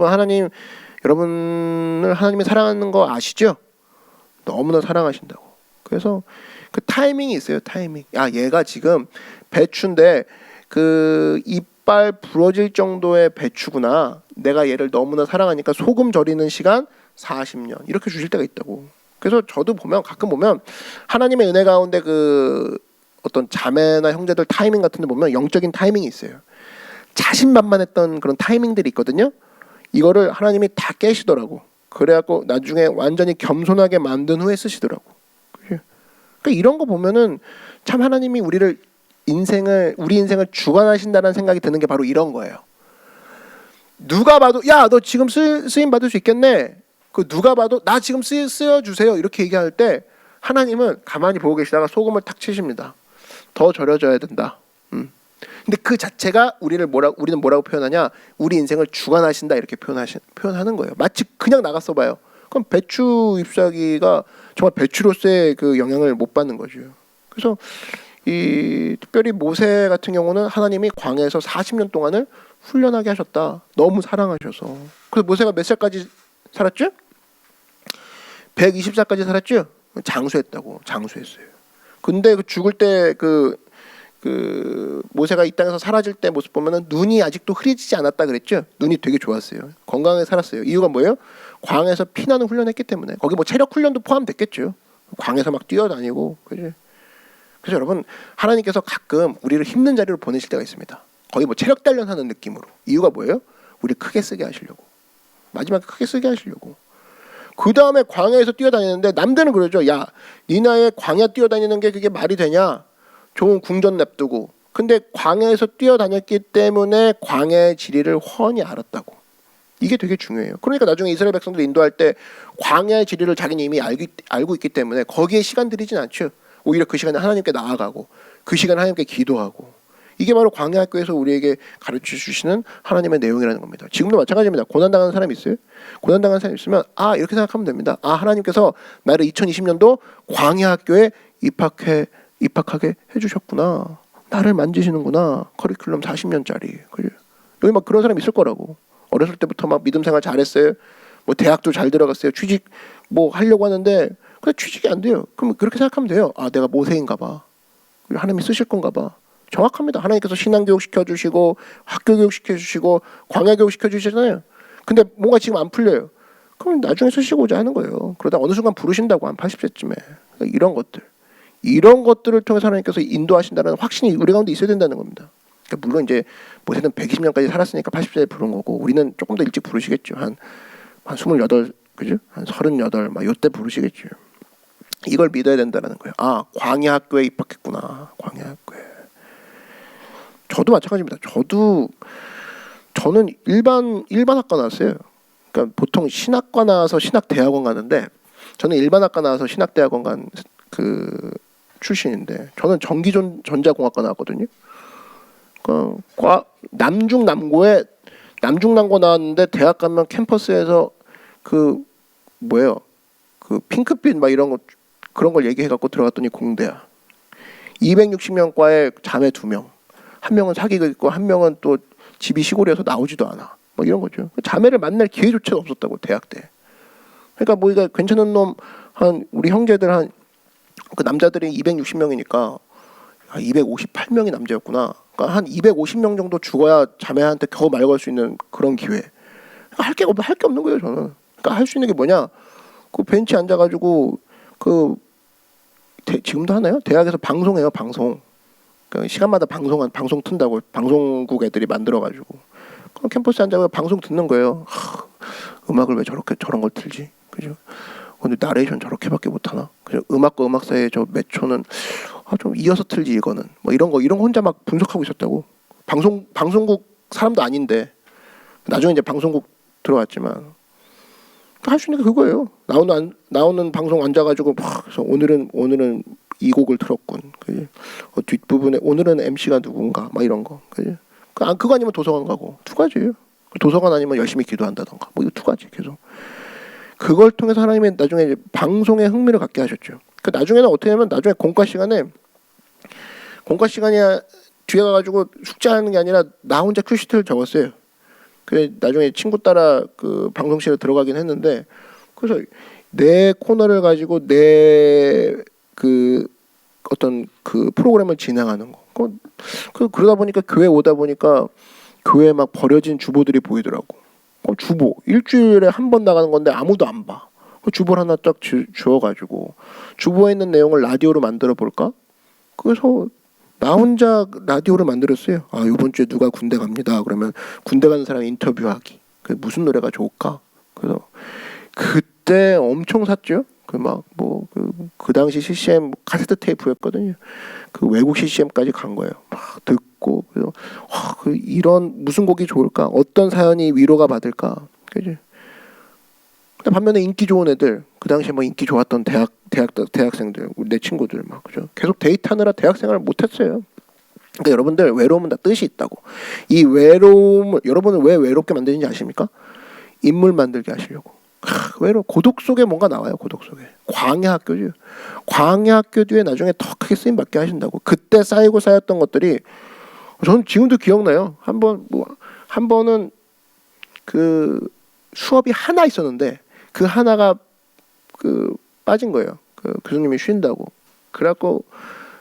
여러분을 하나님이 사랑하는 거 아시죠? 너무나 사랑하신다고. 그래서 그 타이밍이 있어요. 타이밍. 얘가 지금 배추인데 그 이빨 부러질 정도의 배추구나. 내가 얘를 너무나 사랑하니까 소금 절이는 시간 40년 이렇게 주실 때가 있다고. 그래서 저도 가끔 보면 하나님의 은혜 가운데 그 어떤 자매나 형제들 타이밍 같은 데 보면 영적인 타이밍이 있어요. 자신만만했던 그런 타이밍들이 있거든요. 이거를 하나님이 다 깨시더라고. 그래갖고 나중에 완전히 겸손하게 만든 후에 쓰시더라고. 그러니까 이런 거 보면은 참 하나님이 우리 인생을 주관하신다는 생각이 드는 게 바로 이런 거예요. 누가 봐도 너 지금 쓰임 받을 수 있겠네. 그 누가 봐도 나 지금 쓰여주세요 이렇게 얘기할 때 하나님은 가만히 보고 계시다가 소금을 탁 치십니다. 더 절여져야 된다. 근데 그 자체가 우리는 뭐라고 표현하냐? 우리 인생을 주관하신다 이렇게 표현하는 거예요. 마치 그냥 나갔어 봐요. 그럼 배추 잎사귀가 정말 배추로서의 그 영향을 못 받는 거죠. 그래서 특별히 모세 같은 경우는 하나님이 광야에서 40년 동안을 훈련하게 하셨다. 너무 사랑하셔서. 그래서 모세가 몇 살까지 살았죠? 120살까지 살았죠? 장수했어요. 근데 그 죽을 때 그 모세가 이 땅에서 사라질 때 모습 보면은 눈이 아직도 흐려지지 않았다 그랬죠? 눈이 되게 좋았어요. 건강하게 살았어요. 이유가 뭐예요? 광야에서 피나는 훈련했기 때문에. 거기 뭐 체력 훈련도 포함됐겠죠. 광야에서 막 뛰어다니고. 그죠? 그래서 여러분 하나님께서 가끔 우리를 힘든 자리로 보내실 때가 있습니다. 거의 뭐 체력 단련하는 느낌으로. 이유가 뭐예요? 우리 크게 쓰게 하시려고. 마지막에 크게 쓰게 하시려고. 그 다음에 광야에서 뛰어다니는데 남들은 그러죠. 네 나이에 광야 뛰어다니는 게 그게 말이 되냐? 좋은 궁전 냅두고. 근데 광야에서 뛰어다녔기 때문에 광야의 지리를 훤히 알았다고. 이게 되게 중요해요. 그러니까 나중에 이스라엘 백성들 인도할 때 광야의 지리를 자기는 이미 알고 있기 때문에 거기에 시간 들이진 않죠. 오히려 그 시간에 하나님께 나아가고 그 시간에 하나님께 기도하고. 이게 바로 광야 학교에서 우리에게 가르쳐 주시는 하나님의 내용이라는 겁니다. 지금도 마찬가지입니다. 고난당하는 사람이 있어요? 고난당하는 사람이 있으면 이렇게 생각하면 됩니다. 하나님께서 나를 2020년도 광야 학교에 입학하게 해주셨구나. 나를 만지시는구나. 커리큘럼 40년짜리. 여기 막 그런 사람이 있을 거라고. 어렸을 때부터 막 믿음 생활 잘했어요. 뭐 대학도 잘 들어갔어요. 취직 뭐 하려고 하는데 근데 취직이 안 돼요. 그럼 그렇게 생각하면 돼요. 내가 모세인가 봐. 하나님이 쓰실 건가 봐. 정확합니다. 하나님께서 신앙교육 시켜주시고 학교교육 시켜주시고 광야교육 시켜주시잖아요. 근데 뭔가 지금 안 풀려요. 그럼 나중에 쓰시고자 하는 거예요. 그러다 어느 순간 부르신다고 한 80세쯤에. 이런 것들을 통해서 하나님께서 인도하신다는 확신이 우리 가운데 있어야 된다는 겁니다. 그러니까 물론 이제 모세는 120년까지 살았으니까 80세에 부른 거고 우리는 조금 더 일찍 부르시겠죠. 한 28, 그죠? 한 38, 막 요때 부르시겠죠. 이걸 믿어야 된다는 거예요. 광야 학교에 입학했구나. 광야 학교에. 저도 마찬가지입니다. 저는 일반 학과 나왔어요. 그러니까 보통 신학과 나와서 신학대학원 가는데 저는 일반 학과 나와서 신학대학원 간 그 출신인데 저는 전기전자공학과 나왔거든요. 남중남고에 남중남고 나왔는데 대학 가면 캠퍼스에서 그 뭐예요? 그 핑크빛 막 이런 거 그런 걸 얘기해 갖고 들어갔더니 공대야. 260명 과에 자매 2명. 한 명은 사귀고 있고 한 명은 또 집이 시골이어서 나오지도 않아. 뭐 이런 거죠. 자매를 만날 기회조차 없었다고 대학 때. 그러니까 뭐 이거 괜찮은 놈 한 우리 형제들 한 그 남자들이 260명이니까 258명이 남자였구나. 그러니까 한 250명 정도 죽어야 자매한테 겨우 말 걸 수 있는 그런 기회. 할 게 없는 거예요 저는. 그러니까 할 수 있는 게 뭐냐? 그 벤치 앉아가지고 지금도 하나요? 대학에서 방송해요 방송. 그러니까 시간마다 방송 튼다고 방송국 애들이 만들어가지고 캠퍼스에 앉아서 방송 듣는 거예요. 음악을 왜 저런 걸 틀지? 그죠? 근데 나레이션 저렇게밖에 못하나? 그죠? 음악과 음악 사이에 저 몇 초는 좀 이어서 틀지 이거는 뭐 이런 거 혼자 막 분석하고 있었다고. 방송국 사람도 아닌데 나중에 이제 방송국 들어왔지만 할 수 있는 게 그거예요. 나오는 방송 앉아가지고 그래서 오늘은 이 곡을 틀었군. 그지? 뒷부분에 오늘은 MC가 누군가 막 이런 거. 그지? 그거 아니면 도서관 가고 2가지예요. 도서관 아니면 열심히 기도한다던가 뭐 이거 2가지 계속. 그걸 통해서 하나님이 나중에 이제 방송에 흥미를 갖게 하셨죠. 그 나중에는 어떻게 하면 나중에 공과 시간이 뒤에 가가지고 숙제하는 게 아니라 나 혼자 큐시트를 적었어요. 그 나중에 친구 따라 그 방송실에 들어가긴 했는데 그래서 내 코너를 가지고 내 그 어떤 그 프로그램을 진행하는 거. 그러다 보니까 교회 오다 보니까 교회에 막 버려진 주보들이 보이더라고. 주보 일주일에 한 번 나가는 건데 아무도 안 봐. 주보를 하나 딱 주워가지고 주보에 있는 내용을 라디오로 만들어 볼까? 그래서 나 혼자 라디오를 만들었어요. 이번 주에 누가 군대 갑니다. 그러면 군대 가는 사람 인터뷰하기. 무슨 노래가 좋을까? 그래서 그때 엄청 샀죠. 그 당시 CCM 카세트 테이프였거든요. 그 외국 CCM까지 간 거예요. 막 듣고 그래서 이런 무슨 곡이 좋을까? 어떤 사연이 위로가 받을까? 그지? 근데 반면에 인기 좋은 애들, 그 당시에 뭐 인기 좋았던 대학생들, 내 친구들 막 그죠? 계속 데이트하느라 대학생활을 못했어요. 그러니까 여러분들 외로움은 다 뜻이 있다고. 이 외로움을 여러분을 왜 외롭게 만드는지 아십니까? 인물 만들게 하시려고. 고독 속에 뭔가 나와요. 고독 속에 광야학교죠. 광야학교 뒤에 나중에 더 크게 쓰임 받게 하신다고. 그때 쌓였던 것들이 저는 지금도 기억나요. 한 번은 그 수업이 하나 있었는데 그 하나가 빠진 거예요. 그 교수님이 쉰다고. 그래갖고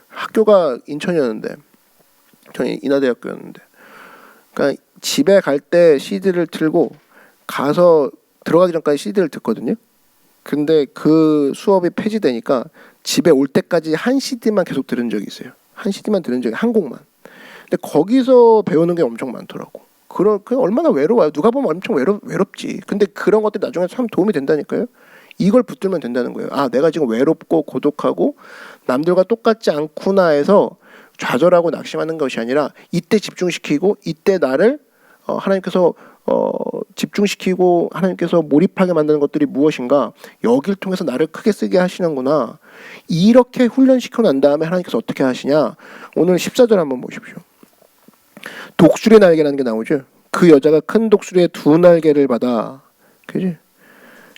학교가 인천이었는데 저는 인하대학교였는데, 그러니까 집에 갈 때 CD를 틀고 가서 들어가기 전까지 CD를 듣거든요. 근데 그 수업이 폐지되니까 집에 올 때까지 한 CD만 계속 들은 적이 있어요. 한 CD만 들은 적이 한 곡만. 근데 거기서 배우는 게 엄청 많더라고. 그 얼마나 외로워요. 누가 보면 엄청 외롭지. 근데 그런 것들이 나중에 참 도움이 된다니까요. 이걸 붙들면 된다는 거예요. 내가 지금 외롭고 고독하고 남들과 똑같지 않구나 해서 좌절하고 낙심하는 것이 아니라 이때 집중시키고 이때 나를 하나님께서 집중시키고 하나님께서 몰입하게 만드는 것들이 무엇인가, 여기를 통해서 나를 크게 쓰게 하시는구나. 이렇게 훈련시키고 난 다음에 하나님께서 어떻게 하시냐. 오늘 14절 한번 보십시오. 독수리 날개라는 게 나오죠. 그 여자가 큰 독수리의 2날개를 받아. 그지?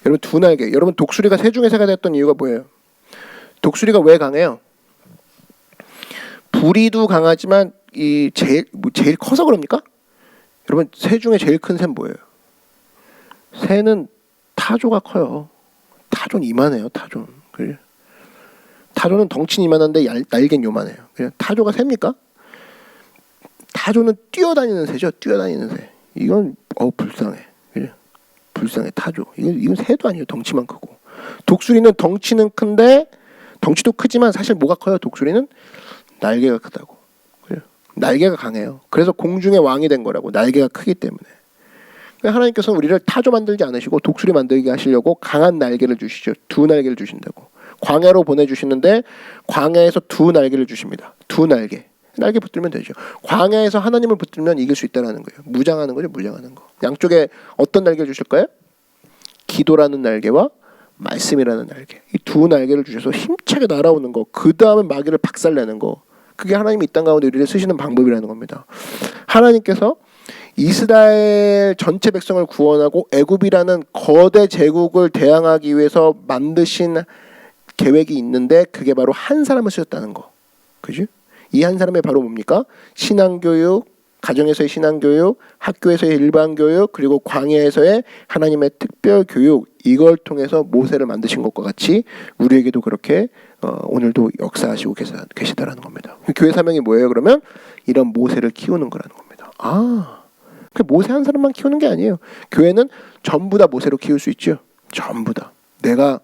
여러분 2날개. 여러분 독수리가 새 중에 새가 됐던 이유가 뭐예요? 독수리가 왜 강해요? 부리도 강하지만 제일 커서 그럽니까? 여러분 새 중에 제일 큰 새는 뭐예요? 새는 타조가 커요. 타조는 이만해요. 타조는. 그래? 타조는 덩치는 이만한데 날개는 요만해요. 그래? 타조가 새입니까? 타조는 뛰어다니는 새죠. 뛰어다니는 새. 이건 불쌍해. 그래? 불쌍해. 타조. 이건 새도 아니에요. 덩치만 크고. 독수리는 덩치는 큰데 덩치도 크지만 사실 뭐가 커요? 독수리는 날개가 크다고. 날개가 강해요. 그래서 공중의 왕이 된 거라고. 날개가 크기 때문에. 하나님께서는 우리를 타조 만들지 않으시고 독수리 만들게 하시려고 강한 날개를 주시죠. 2날개를 주신다고. 광야로 보내주시는데 광야에서 2날개를 주십니다. 2날개. 날개 붙들면 되죠. 광야에서 하나님을 붙들면 이길 수 있다는 거예요. 무장하는 거죠. 무장하는 거. 양쪽에 어떤 날개를 주실까요? 기도라는 날개와 말씀이라는 날개. 이 두 날개를 주셔서 힘차게 날아오는 거. 그 다음에 마귀를 박살내는 거. 그게 하나님이 이 땅 가운데 우리를 쓰시는 방법이라는 겁니다. 하나님께서 이스라엘 전체 백성을 구원하고 애굽이라는 거대 제국을 대항하기 위해서 만드신 계획이 있는데 그게 바로 한 사람을 쓰셨다는 거. 그죠? 이 한 사람이 바로 뭡니까? 신앙교육, 가정에서의 신앙교육, 학교에서의 일반교육, 그리고 광야에서의 하나님의 특별교육, 이걸 통해서 모세를 만드신 것과 같이 우리에게도 그렇게 오늘도 역사하시고 계시다라는 겁니다. 교회 사명이 뭐예요? 그러면 이런 모세를 키우는 거라는 겁니다. 그 모세 한 사람만 키우는 게 아니에요. 교회는 전부 다 모세로 키울 수 있죠. 전부 다. 내가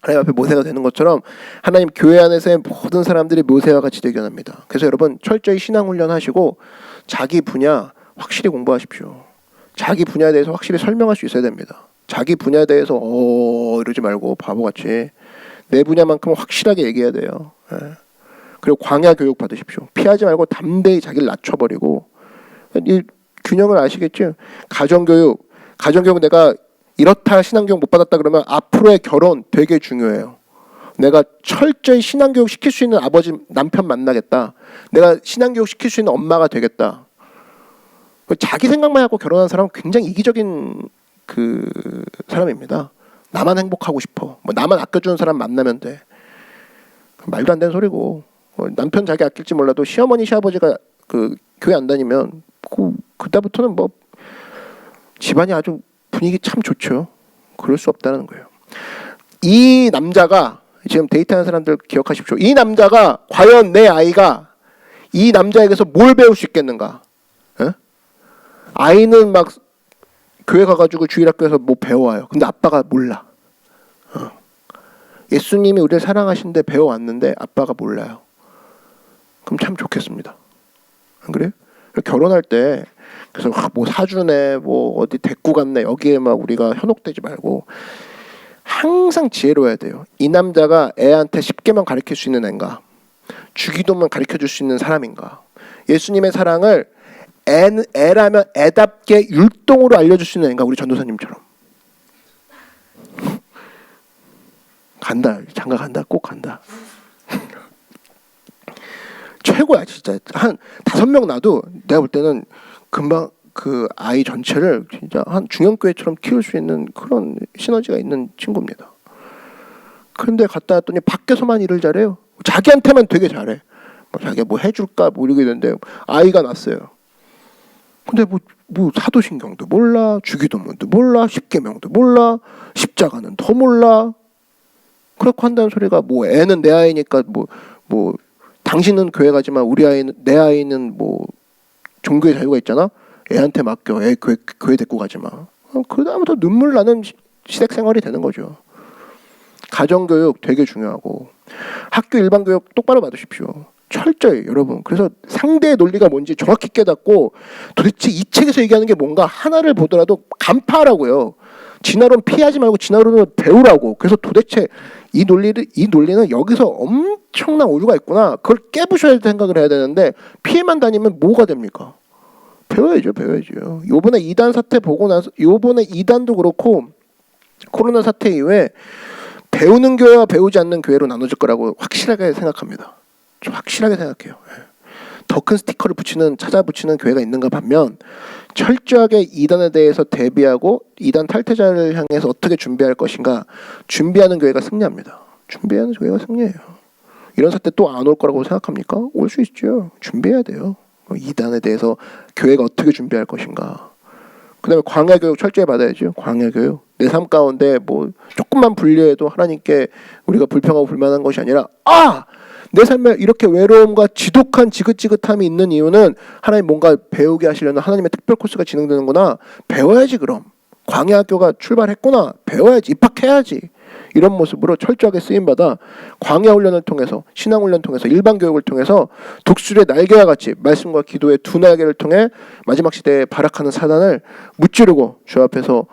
하나님 앞에 모세가 되는 것처럼 하나님 교회 안에서의 모든 사람들이 모세와 같이 되게 합니다. 그래서 여러분 철저히 신앙 훈련하시고 자기 분야 확실히 공부하십시오. 자기 분야에 대해서 확실히 설명할 수 있어야 됩니다. 자기 분야에 대해서 이러지 말고 바보같이 내 분야만큼은 확실하게 얘기해야 돼요. 그리고 광야 교육 받으십시오. 피하지 말고 담대히 자기를 낮춰버리고 이 균형을 아시겠죠? 가정교육 내가 이렇다 신앙교육 못 받았다 그러면 앞으로의 결혼 되게 중요해요. 내가 철저히 신앙교육 시킬 수 있는 아버지 남편 만나겠다. 내가 신앙교육 시킬 수 있는 엄마가 되겠다. 자기 생각만 하고 결혼한 사람은 굉장히 이기적인 그 사람입니다. 나만 행복하고 싶어. 나만 아껴주는 사람 만나면 돼. 말도 안 되는 소리고. 남편 자기 아낄지 몰라도 시어머니 시아버지가 그 교회 안 다니면 그때부터는 뭐 집안이 아주 분위기 참 좋죠. 그럴 수 없다는 거예요. 이 남자가 지금 데이트하는 사람들 기억하십시오. 이 남자가 과연 내 아이가 이 남자에게서 뭘 배울 수 있겠는가? 아이는 막 교회 가가지고 주일학교에서 뭐 배워와요. 근데 아빠가 몰라. 예수님이 우리를 사랑하신데 배워왔는데 아빠가 몰라요. 그럼 참 좋겠습니다. 안 그래요? 결혼할 때 그래서 뭐 사주네 뭐 어디 데리고 갔네 여기에 막 우리가 현혹되지 말고 항상 지혜로워야 돼요. 이 남자가 애한테 10개만 가르칠 수 있는 애인가? 주기도만 가르쳐줄 수 있는 사람인가? 예수님의 사랑을 애라면 애답게 율동으로 알려줄 수 있는 애인가? 우리 전도사님처럼. 간다. 장가 간다. 꼭 간다. 최고야 진짜. 한 5명 놔도 내가 볼 때는 금방 그 아이 전체를 진짜 한 중형교회처럼 키울 수 있는 그런 시너지가 있는 친구입니다. 그런데 갔다 왔더니 밖에서만 일을 잘해요. 자기한테만 되게 잘해. 자기가 뭐 해줄까 모르겠는데 아이가 났어요. 근데 뭐 사도신경도 몰라, 주기도문도 몰라, 십계명도 몰라, 십자가는 더 몰라. 그렇게 한다는 소리가 뭐 애는 내 아이니까 뭐 당신은 교회 가지만 우리 아이는 내 아이는 뭐 종교의 자유가 있잖아. 애한테 맡겨. 애 교회 데리고 가지 마. 그다음부터 눈물 나는 시댁 생활이 되는 거죠. 가정교육 되게 중요하고 학교 일반교육 똑바로 받으십시오. 철저히 여러분. 그래서 상대의 논리가 뭔지 정확히 깨닫고 도대체 이 책에서 얘기하는 게 뭔가 하나를 보더라도 간파하라고요. 진화론 피하지 말고 진화론을 배우라고. 그래서 도대체 이 논리는 여기서 엄청난 오류가 있구나. 그걸 깨부셔야 생각을 해야 되는데 피해만 다니면 뭐가 됩니까? 배워야죠. 요번에 이단 사태 보고 나서 요번에 이단도 그렇고 코로나 사태 이후에 배우는 교회와 배우지 않는 교회로 나눠질 거라고 확실하게 생각합니다. 좀 확실하게 생각해요. 더 큰 스티커를 찾아 붙이는 교회가 있는가 반면 철저하게 이단에 대해서 대비하고 이단 탈퇴자를 향해서 어떻게 준비할 것인가 준비하는 교회가 승리합니다. 준비하는 교회가 승리해요. 이런 사태 또 안 올 거라고 생각합니까? 올 수 있죠. 준비해야 돼요. 이단에 대해서 교회가 어떻게 준비할 것인가. 그다음에 광야 교육 철저히 받아야죠. 광야 교육. 내 삶 가운데 뭐 조금만 불리해도 하나님께 우리가 불평하고 불만한 것이 아니라 내 삶에 이렇게 외로움과 지독한 지긋지긋함이 있는 이유는 하나님 뭔가 배우게 하시려는 하나님의 특별 코스가 진행되는구나. 배워야지 그럼. 광야학교가 출발했구나. 배워야지. 입학해야지. 이런 모습으로 철저하게 쓰임받아 광야 훈련을 통해서 신앙 훈련 통해서 일반 교육을 통해서 독수리의 날개와 같이 말씀과 기도의 두 날개를 통해 마지막 시대에 발악하는 사단을 무찌르고 주 앞에서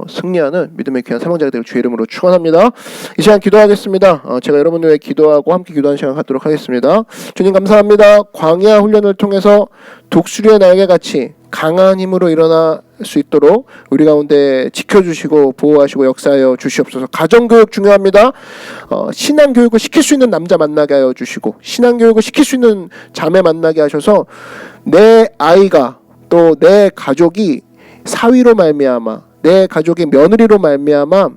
승리하는 믿음의 귀한 사명자가 되길 주의 이름으로 축원합니다. 이 시간 기도하겠습니다. 제가 여러분을 위해 기도하고 함께 기도하는 시간 갖도록 하겠습니다. 주님 감사합니다. 광야 훈련을 통해서 독수리의 날개 같이 강한 힘으로 일어날 수 있도록 우리 가운데 지켜주시고 보호하시고 역사하여 주시옵소서. 가정교육 중요합니다. 신앙교육을 시킬 수 있는 남자 만나게 하여 주시고 신앙교육을 시킬 수 있는 자매 만나게 하셔서 내 아이가 또 내 가족이 사위로 말미암아 내 가족이 며느리로 말미암아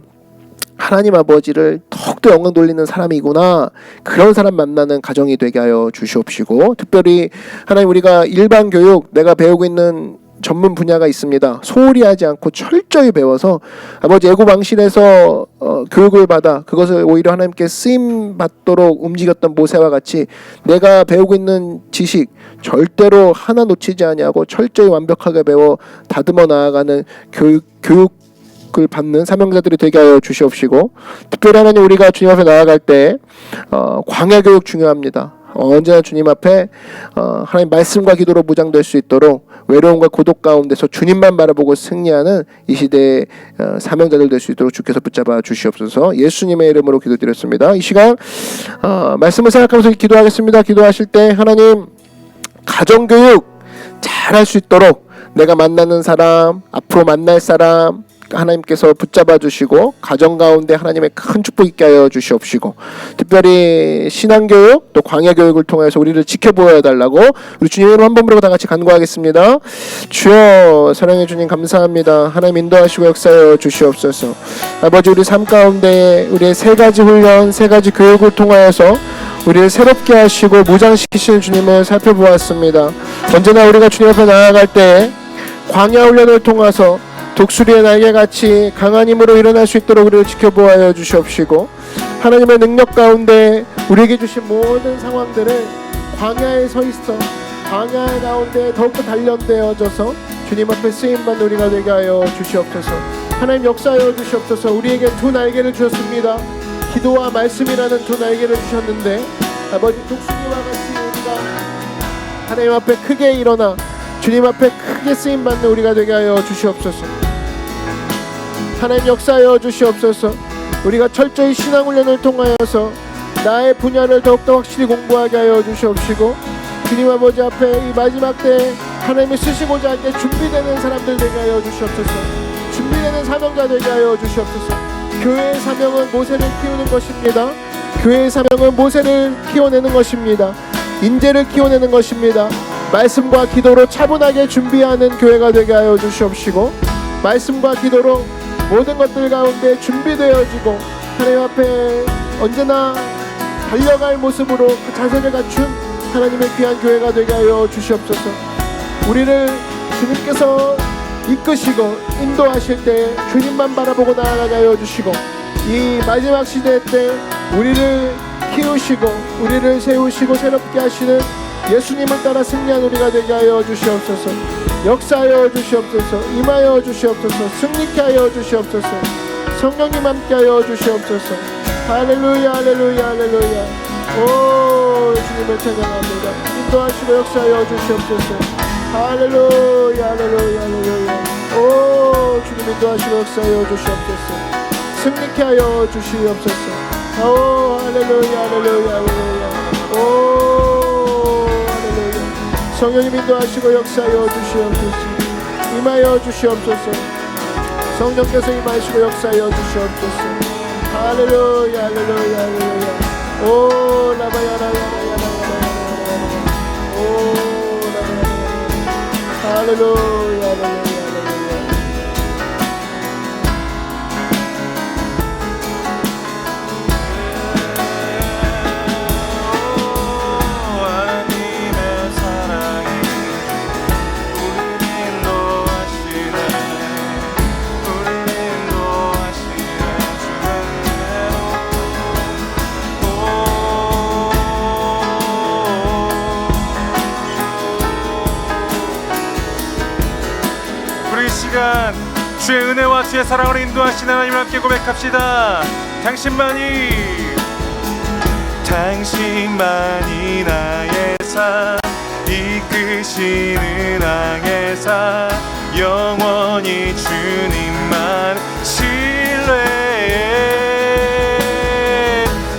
하나님 아버지를 더욱더 영광 돌리는 사람이구나, 그런 사람 만나는 가정이 되게 하여 주시옵시고, 특별히 하나님 우리가 일반 교육 내가 배우고 있는 전문 분야가 있습니다. 소홀히 하지 않고 철저히 배워서 아버지 애고방신에서 교육을 받아 그것을 오히려 하나님께 쓰임 받도록 움직였던 모세와 같이 내가 배우고 있는 지식 절대로 하나 놓치지 아니하고 철저히 완벽하게 배워 다듬어 나아가는 교육을 받는 사명자들이 되게 하여 주시옵시고, 특별히 하나님 우리가 주님 앞에 나아갈 때 광야 교육 중요합니다. 언제나 주님 앞에 하나님 말씀과 기도로 무장될 수 있도록 외로움과 고독 가운데서 주님만 바라보고 승리하는 이 시대의 사명자들 될 수 있도록 주께서 붙잡아 주시옵소서. 예수님의 이름으로 기도드렸습니다. 이 시간 말씀을 생각하면서 기도하겠습니다. 기도하실 때 하나님 가정교육 잘할 수 있도록 내가 만나는 사람, 앞으로 만날 사람 하나님께서 붙잡아 주시고 가정 가운데 하나님의 큰 축복 있게 하여 주시옵시고, 특별히 신앙교육 또 광야교육을 통해서 우리를 지켜보아 달라고 우리 주님으로 한 번 부르고 다 같이 간구하겠습니다. 주여 사랑해 주님 감사합니다. 하나님 인도하시고 역사하여 주시옵소서. 아버지 우리 삶 가운데 우리의 세 가지 훈련 세 가지 교육을 통하여서 우리를 새롭게 하시고 무장시키시는 주님을 살펴보았습니다. 언제나 우리가 주님 앞에 나아갈 때 광야 훈련을 통해서 독수리의 날개같이 강한 힘으로 일어날 수 있도록 우리를 지켜보아여 주시옵시고, 하나님의 능력 가운데 우리에게 주신 모든 상황들을 광야에 서 있어 광야 가운데 더욱더 단련되어져서 주님 앞에 쓰임받는 우리가 되게 하여 주시옵소서. 하나님 역사하여 주시옵소서. 우리에게 두 날개를 주셨습니다. 기도와 말씀이라는 두 날개를 주셨는데 아버지 독수리와 같이 우리가 하나님 앞에 크게 일어나 주님 앞에 크게 쓰임받는 우리가 되게 하여 주시옵소서. 하나님 역사하여 주시옵소서. 우리가 철저히 신앙훈련을 통하여서 나의 분야를 더욱더 확실히 공부하게 하여 주시옵시고, 주님 아버지 앞에 이 마지막 때 하나님이 쓰시고자 할 때 준비되는 사람들 되게 하여 주시옵소서. 준비되는 사명자 되게 하여 주시옵소서. 교회의 사명은 모세를 키우는 것입니다. 교회의 사명은 모세를 키워내는 것입니다. 인재를 키워내는 것입니다. 말씀과 기도로 차분하게 준비하는 교회가 되게 하여 주시옵시고, 말씀과 기도로 모든 것들 가운데 준비되어지고 하나님 앞에 언제나 달려갈 모습으로 그 자세를 갖춘 하나님의 귀한 교회가 되게 하여 주시옵소서. 우리를 주님께서 이끄시고 인도하실 때 주님만 바라보고 나아가게 하여 주시고, 이 마지막 시대 때 우리를 키우시고 우리를 세우시고 새롭게 하시는 예수님을 따라 승리한 우리가 되게 하여 주시옵소서. 역사하여 주시옵소서. 임하여 주시옵소서. 승리케 하여 주시옵소서. 성령님 함께 하여 주시옵소서. 할렐루야 할렐루야 할렐루야. 오 주님을 찬양합니다. 인도하시고 역사하여 주시옵소서. 할렐루야 할렐루야 할렐루야. 오 주님 인도하시고 역사하여 주시옵소서. 승리케 하여 주시옵소서. 오 할렐루야 할렐루야 할렐루야. 오 성령님 인도하시고 역사하여 주시옵소서. 임하여 주시옵소서. 성령께서 임하시고 역사하여 주시옵소서. 할렐루야 할렐루야 할렐루야. 오 라바야라야라야라야라야라. 오 라바야라야라. 할렐루야 할렐루야. 주의 은혜와 주의 사랑으로 인도하신 하나님을 함께 고백합시다. 당신만이 나의 사, 이끄시는 항해사, 영원히 주님만 신뢰해.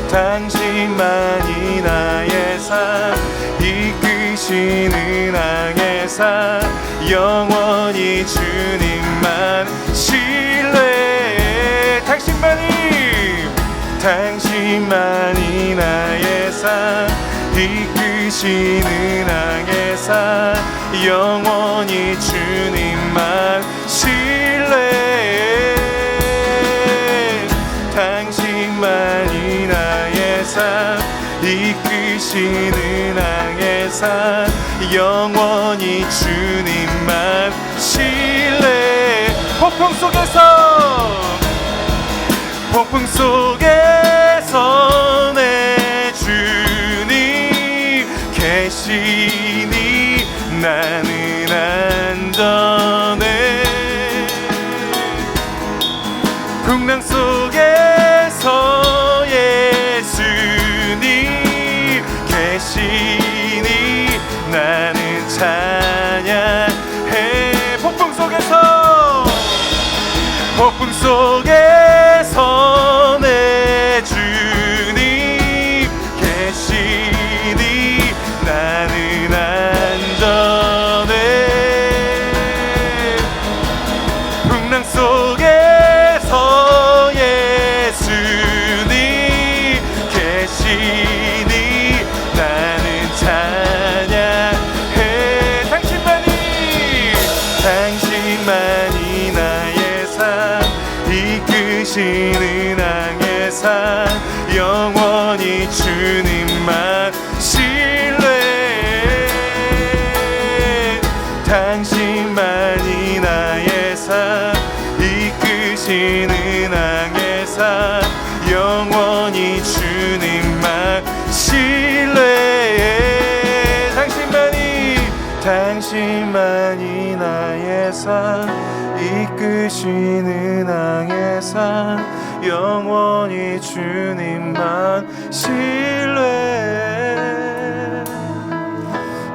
당신만이 나의 사, 이끄시는 항해사, 영원히 주님만 신뢰. 당신만이 나의 삶 이끄시는 항해 산 영원히 주님만 신뢰. 당신만이 나의 삶 이끄시는 항해 산 영원히 주님만 신뢰. 폭풍 속에서 내 주님 계시니 나는 안전해. 풍랑 속에서 예수님 계시니 나는 찬양해. 폭풍 속에서 내 주님 계시니 나는 안전해. 풍랑 속에서 예수님 계시니 나는 찬양해. 당신만이 나의 삶 이끄시는 항해 산 영원히 주님만 신뢰. 당신만이 나의 삶 이끄시는 항해 산 영원히 주님만 신뢰. 당신만이 나의 삶 이끄시는 항해 산 영원히 주님만 신뢰.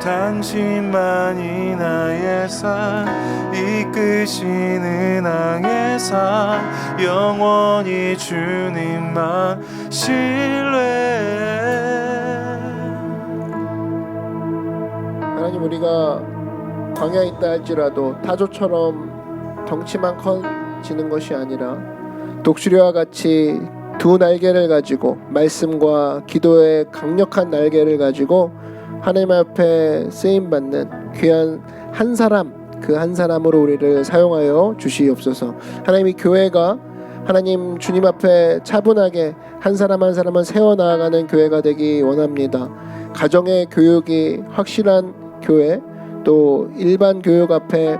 당신만이 나의 삶 이끄시는 항해 산 영원히 주님만 신뢰. 하나님, 우리가 광야에 있다 할지라도 타조처럼 덩치만 커지는 것이 아니라 독수리와 같이 두 날개를 가지고 말씀과 기도의 강력한 날개를 가지고 하나님 앞에 쓰임받는 귀한 한 사람, 그 한 사람으로 우리를 사용하여 주시옵소서. 하나님이 교회가 하나님 주님 앞에 차분하게 한 사람 한 사람을 세워나가는 교회가 되기 원합니다. 가정의 교육이 확실한 교회, 또 일반 교육 앞에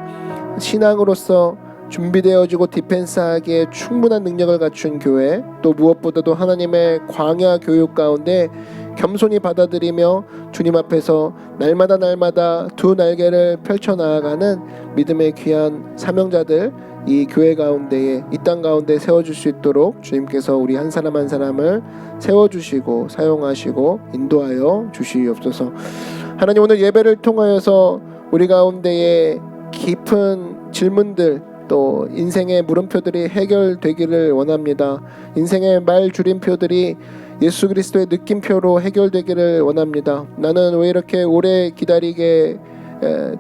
신앙으로서 준비되어지고 디펜스하기에 충분한 능력을 갖춘 교회, 또 무엇보다도 하나님의 광야 교육 가운데 겸손히 받아들이며 주님 앞에서 날마다 두 날개를 펼쳐나가는 믿음의 귀한 사명자들, 이 교회 가운데에, 이 땅 가운데 세워줄 수 있도록 주님께서 우리 한 사람 한 사람을 세워주시고 사용하시고 인도하여 주시옵소서. 하나님, 오늘 예배를 통하여서 우리 가운데에 깊은 질문들, 또 인생의 물음표들이 해결되기를 원합니다. 인생의 말 줄임표들이 예수 그리스도의 느낌표로 해결되기를 원합니다. 나는 왜 이렇게 오래 기다리게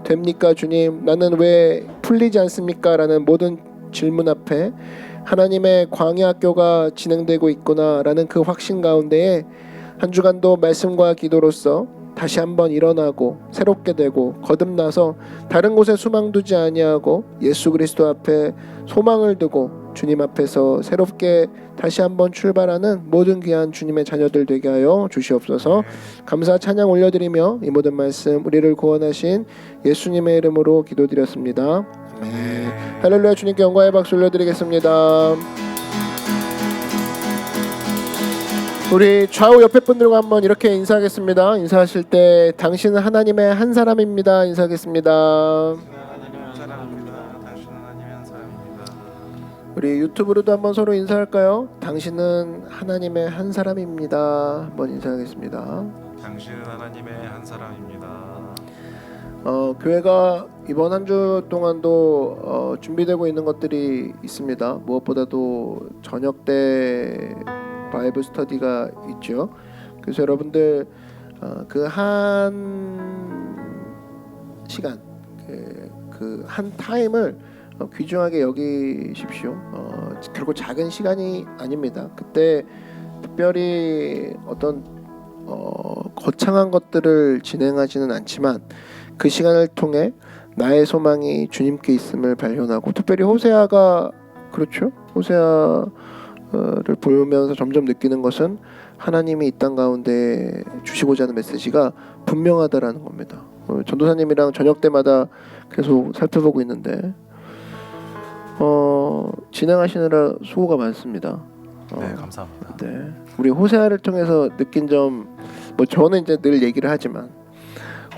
됩니까, 주님? 나는 왜 풀리지 않습니까? 라는 모든 질문 앞에 하나님의 광야 학교가 진행되고 있구나라는 그 확신 가운데에 한 주간도 말씀과 기도로서 다시 한번 일어나고 새롭게 되고 거듭나서 다른 곳에 소망 두지 아니하고 예수 그리스도 앞에 소망을 두고 주님 앞에서 새롭게 다시 한번 출발하는 모든 귀한 주님의 자녀들 되게 하여 주시옵소서. 감사 찬양 올려드리며 이 모든 말씀 우리를 구원하신 예수님의 이름으로 기도드렸습니다. 아멘. 할렐루야. 주님께 영광의 박수 올려드리겠습니다. 우리 좌우 옆에 분들과 한번 이렇게 인사하겠습니다. 인사하실 때 당신은 하나님의 한 사람입니다. 인사하겠습니다. 우리 유튜브로도 한번 서로 인사할까요? 당신은 하나님의 한 사람입니다. 한번 인사하겠습니다. 당신은 하나님의 한 사람입니다. 교회가 이번 한 주 동안도 준비되고 있는 것들이 있습니다. 무엇보다도 저녁 때 바이블 스터디가 있죠. 그래서 여러분들 그 한 시간, 그 그 한 타임을 귀중하게 여기십시오. 결코 작은 시간이 아닙니다. 그때 특별히 어떤 거창한 것들을 진행하지는 않지만 그 시간을 통해 나의 소망이 주님께 있음을 발견하고, 특별히 호세아가 그렇죠. 호세아를 보면서 점점 느끼는 것은 하나님이 이 땅 가운데 주시고자 하는 메시지가 분명하다라는 겁니다. 전도사님이랑 저녁 때마다 계속 살펴보고 있는데 진행하시느라 수고가 많습니다. 네, 감사합니다. 네, 우리 호세아를 통해서 느낀 점, 뭐 저는 이제 늘 얘기를 하지만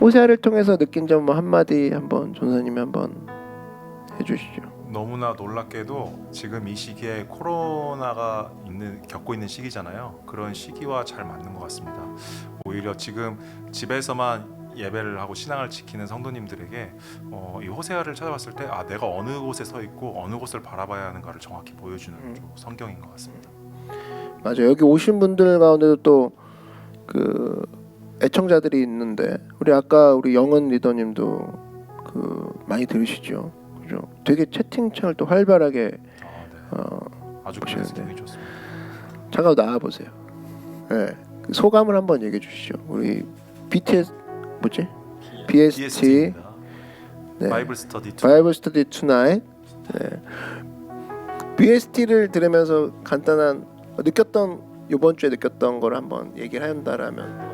호세아를 통해서 느낀 점 뭐 한마디 한번 전사님이 한번 해주시죠. 너무나 놀랍게도 지금 이 시기에 코로나가 겪고 있는 시기잖아요. 그런 시기와 잘 맞는 것 같습니다. 오히려 지금 집에서만 예배를 하고 신앙을 지키는 성도님들에게 이 호세아를 찾아봤을 때 내가 어느 곳에 서 있고 어느 곳을 바라봐야 하는가를 정확히 보여주는 성경인 것 같습니다. 맞아요. 여기 오신 분들 가운데도 또 그 애청자들이 있는데, 우리 아까 우리 영은 리더님도 그 많이 들으시죠, 그죠? 되게 채팅창을 또 활발하게 네. 아주 보시는데. 기분이 좋습니다. 잠깐 나와 보세요. 네, 그 소감을 한번 얘기해 주시죠. 우리 BTS 뭐지? BST BST입니다. 네. 바이블 스터디 바이블 스터디 투나잇. 네. BST를 들으면서 간단한 느꼈던, 이번 주에 느꼈던 걸 한번 얘기를 한다라면.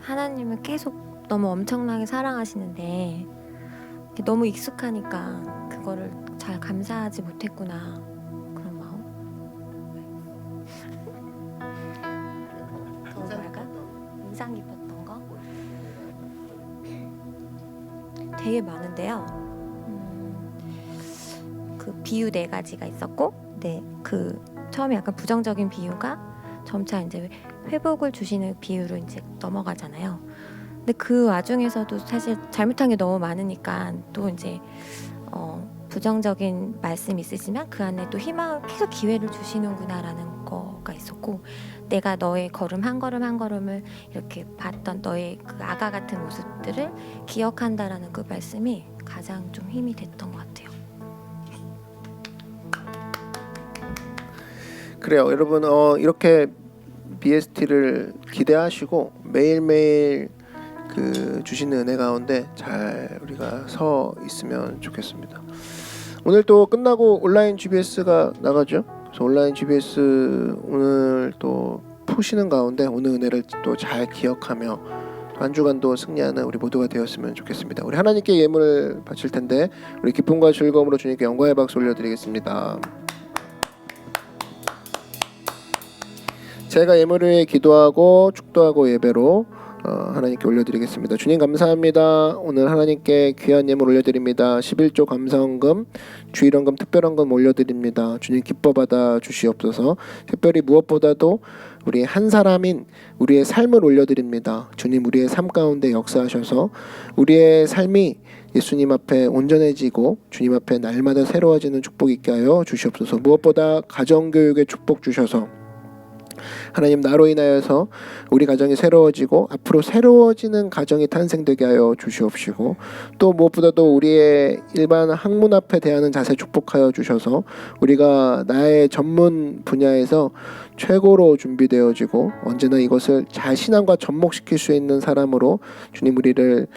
하나님을 계속 너무 엄청나게 사랑하시는데 너무 익숙하니까 그거를 잘 감사하지 못했구나, 그런 마음. 더 뭐랄까? 인상 깊었던 거 되게 많은데요. 그 비유 4가지가 있었고, 그 처음에 약간 부정적인 비유가 점차 이제 회복을 주시는 비유로 이제 넘어가잖아요. 근데 그 와중에서도 사실 잘못한 게 너무 많으니까 또 이제 부정적인 말씀이 있으시면 그 안에 또 희망, 계속 기회를 주시는구나라는 거가 있었고, 내가 너의 걸음 한 걸음 한 걸음을 이렇게 봤던 너의 그 아가 같은 모습들을 기억한다라는 그 말씀이 가장 좀 힘이 됐던 것 같아요. 그래요, 여러분. 이렇게 BST를 기대하시고 매일매일 그 주시는 은혜 가운데 잘 우리가 서 있으면 좋겠습니다. 오늘 또 끝나고 온라인 GBS가 나가죠. 그래서 온라인 GBS 오늘 또 푸시는 가운데 오늘 은혜를 또 잘 기억하며 한 주간도 승리하는 우리 모두가 되었으면 좋겠습니다. 우리 하나님께 예물을 바칠 텐데, 우리 기쁨과 즐거움으로 주님께 영광의 박수 올려드리겠습니다. 제가 예물을 위해 기도하고 축도하고 예배로 하나님께 올려드리겠습니다. 주님 감사합니다. 오늘 하나님께 귀한 예물 올려드립니다. 11조 감사헌금, 주일헌금, 특별헌금 올려드립니다. 주님 기뻐 받아 주시옵소서. 특별히 무엇보다도 우리 한 사람인 우리의 삶을 올려드립니다. 주님 우리의 삶 가운데 역사하셔서 우리의 삶이 예수님 앞에 온전해지고 주님 앞에 날마다 새로워지는 축복 있게 하여 주시옵소서. 무엇보다 가정교육의 축복 주셔서 하나님 나로 인하여서 우리 가정이 새로워지고 앞으로 새로워지는 가정이 탄생되게 하여 주시옵시고, 또 무엇보다도 우리의 일반 학문 앞에 대하는 자세 축복하여 주셔서 우리가 나의 전문 분야에서 최고로 준비되어지고 언제나 이것을 잘 신앙과 접목시킬 수 있는 사람으로 주님 우리를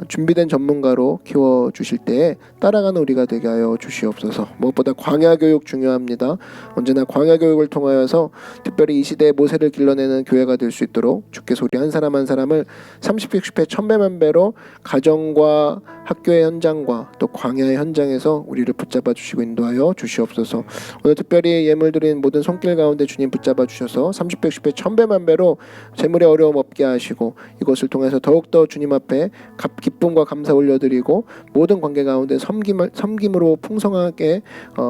준비된 전문가로 키워주실 때에 따라가는 우리가 되게 하여 주시옵소서. 무엇보다 광야교육 중요합니다. 언제나 광야교육을 통하여서 특별히 이 시대의 모세를 길러내는 교회가 될 수 있도록 주께서 우리 한 사람 한 사람을 30배, 60배, 1000배만 배로 가정과 학교의 현장과 또 광야의 현장에서 우리를 붙잡아 주시고 인도하여 주시옵소서. 오늘 특별히 예물 드린 모든 손길 가운데 주님 붙잡아 주셔서 30배, 60배, 1000배만 배로 재물의 어려움 없게 하시고 이것을 통해서 더욱더 주님 앞에 기쁨과 감사 올려드리고 모든 관계 가운데 섬김으로 풍성하게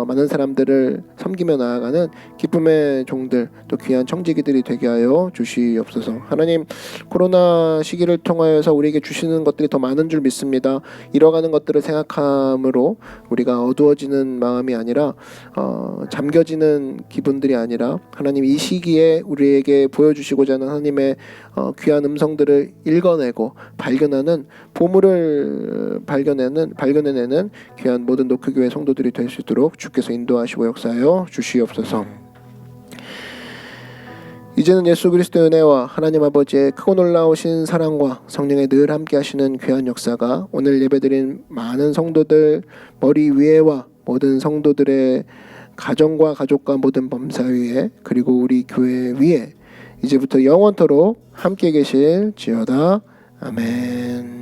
많은 사람들을 섬기며 나아가는 기쁨의 종들, 또 귀한 청지기들이 되게 하여 주시옵소서. 하나님, 코로나 시기를 통하여서 우리에게 주시는 것들이 더 많은 줄 믿습니다. 잃어가는 것들을 생각함으로 우리가 어두워지는 마음이 아니라 잠겨지는 기분들이 아니라 하나님 이 시기에 우리에게 보여주시고자 하는 하나님의 귀한 음성들을 읽어내고 발견하는 보물을 발견해내는 귀한 모든 노크교회 성도들이 될 수 있도록 주께서 인도하시고 역사하여 주시옵소서. 이제는 예수 그리스도의 은혜와 하나님 아버지의 크고 놀라우신 사랑과 성령의 늘 함께 하시는 귀한 역사가 오늘 예배드린 많은 성도들 머리 위에와 모든 성도들의 가정과 가족과 모든 범사 위에 그리고 우리 교회 위에 이제부터 영원토록 함께 계실지어다. 아멘.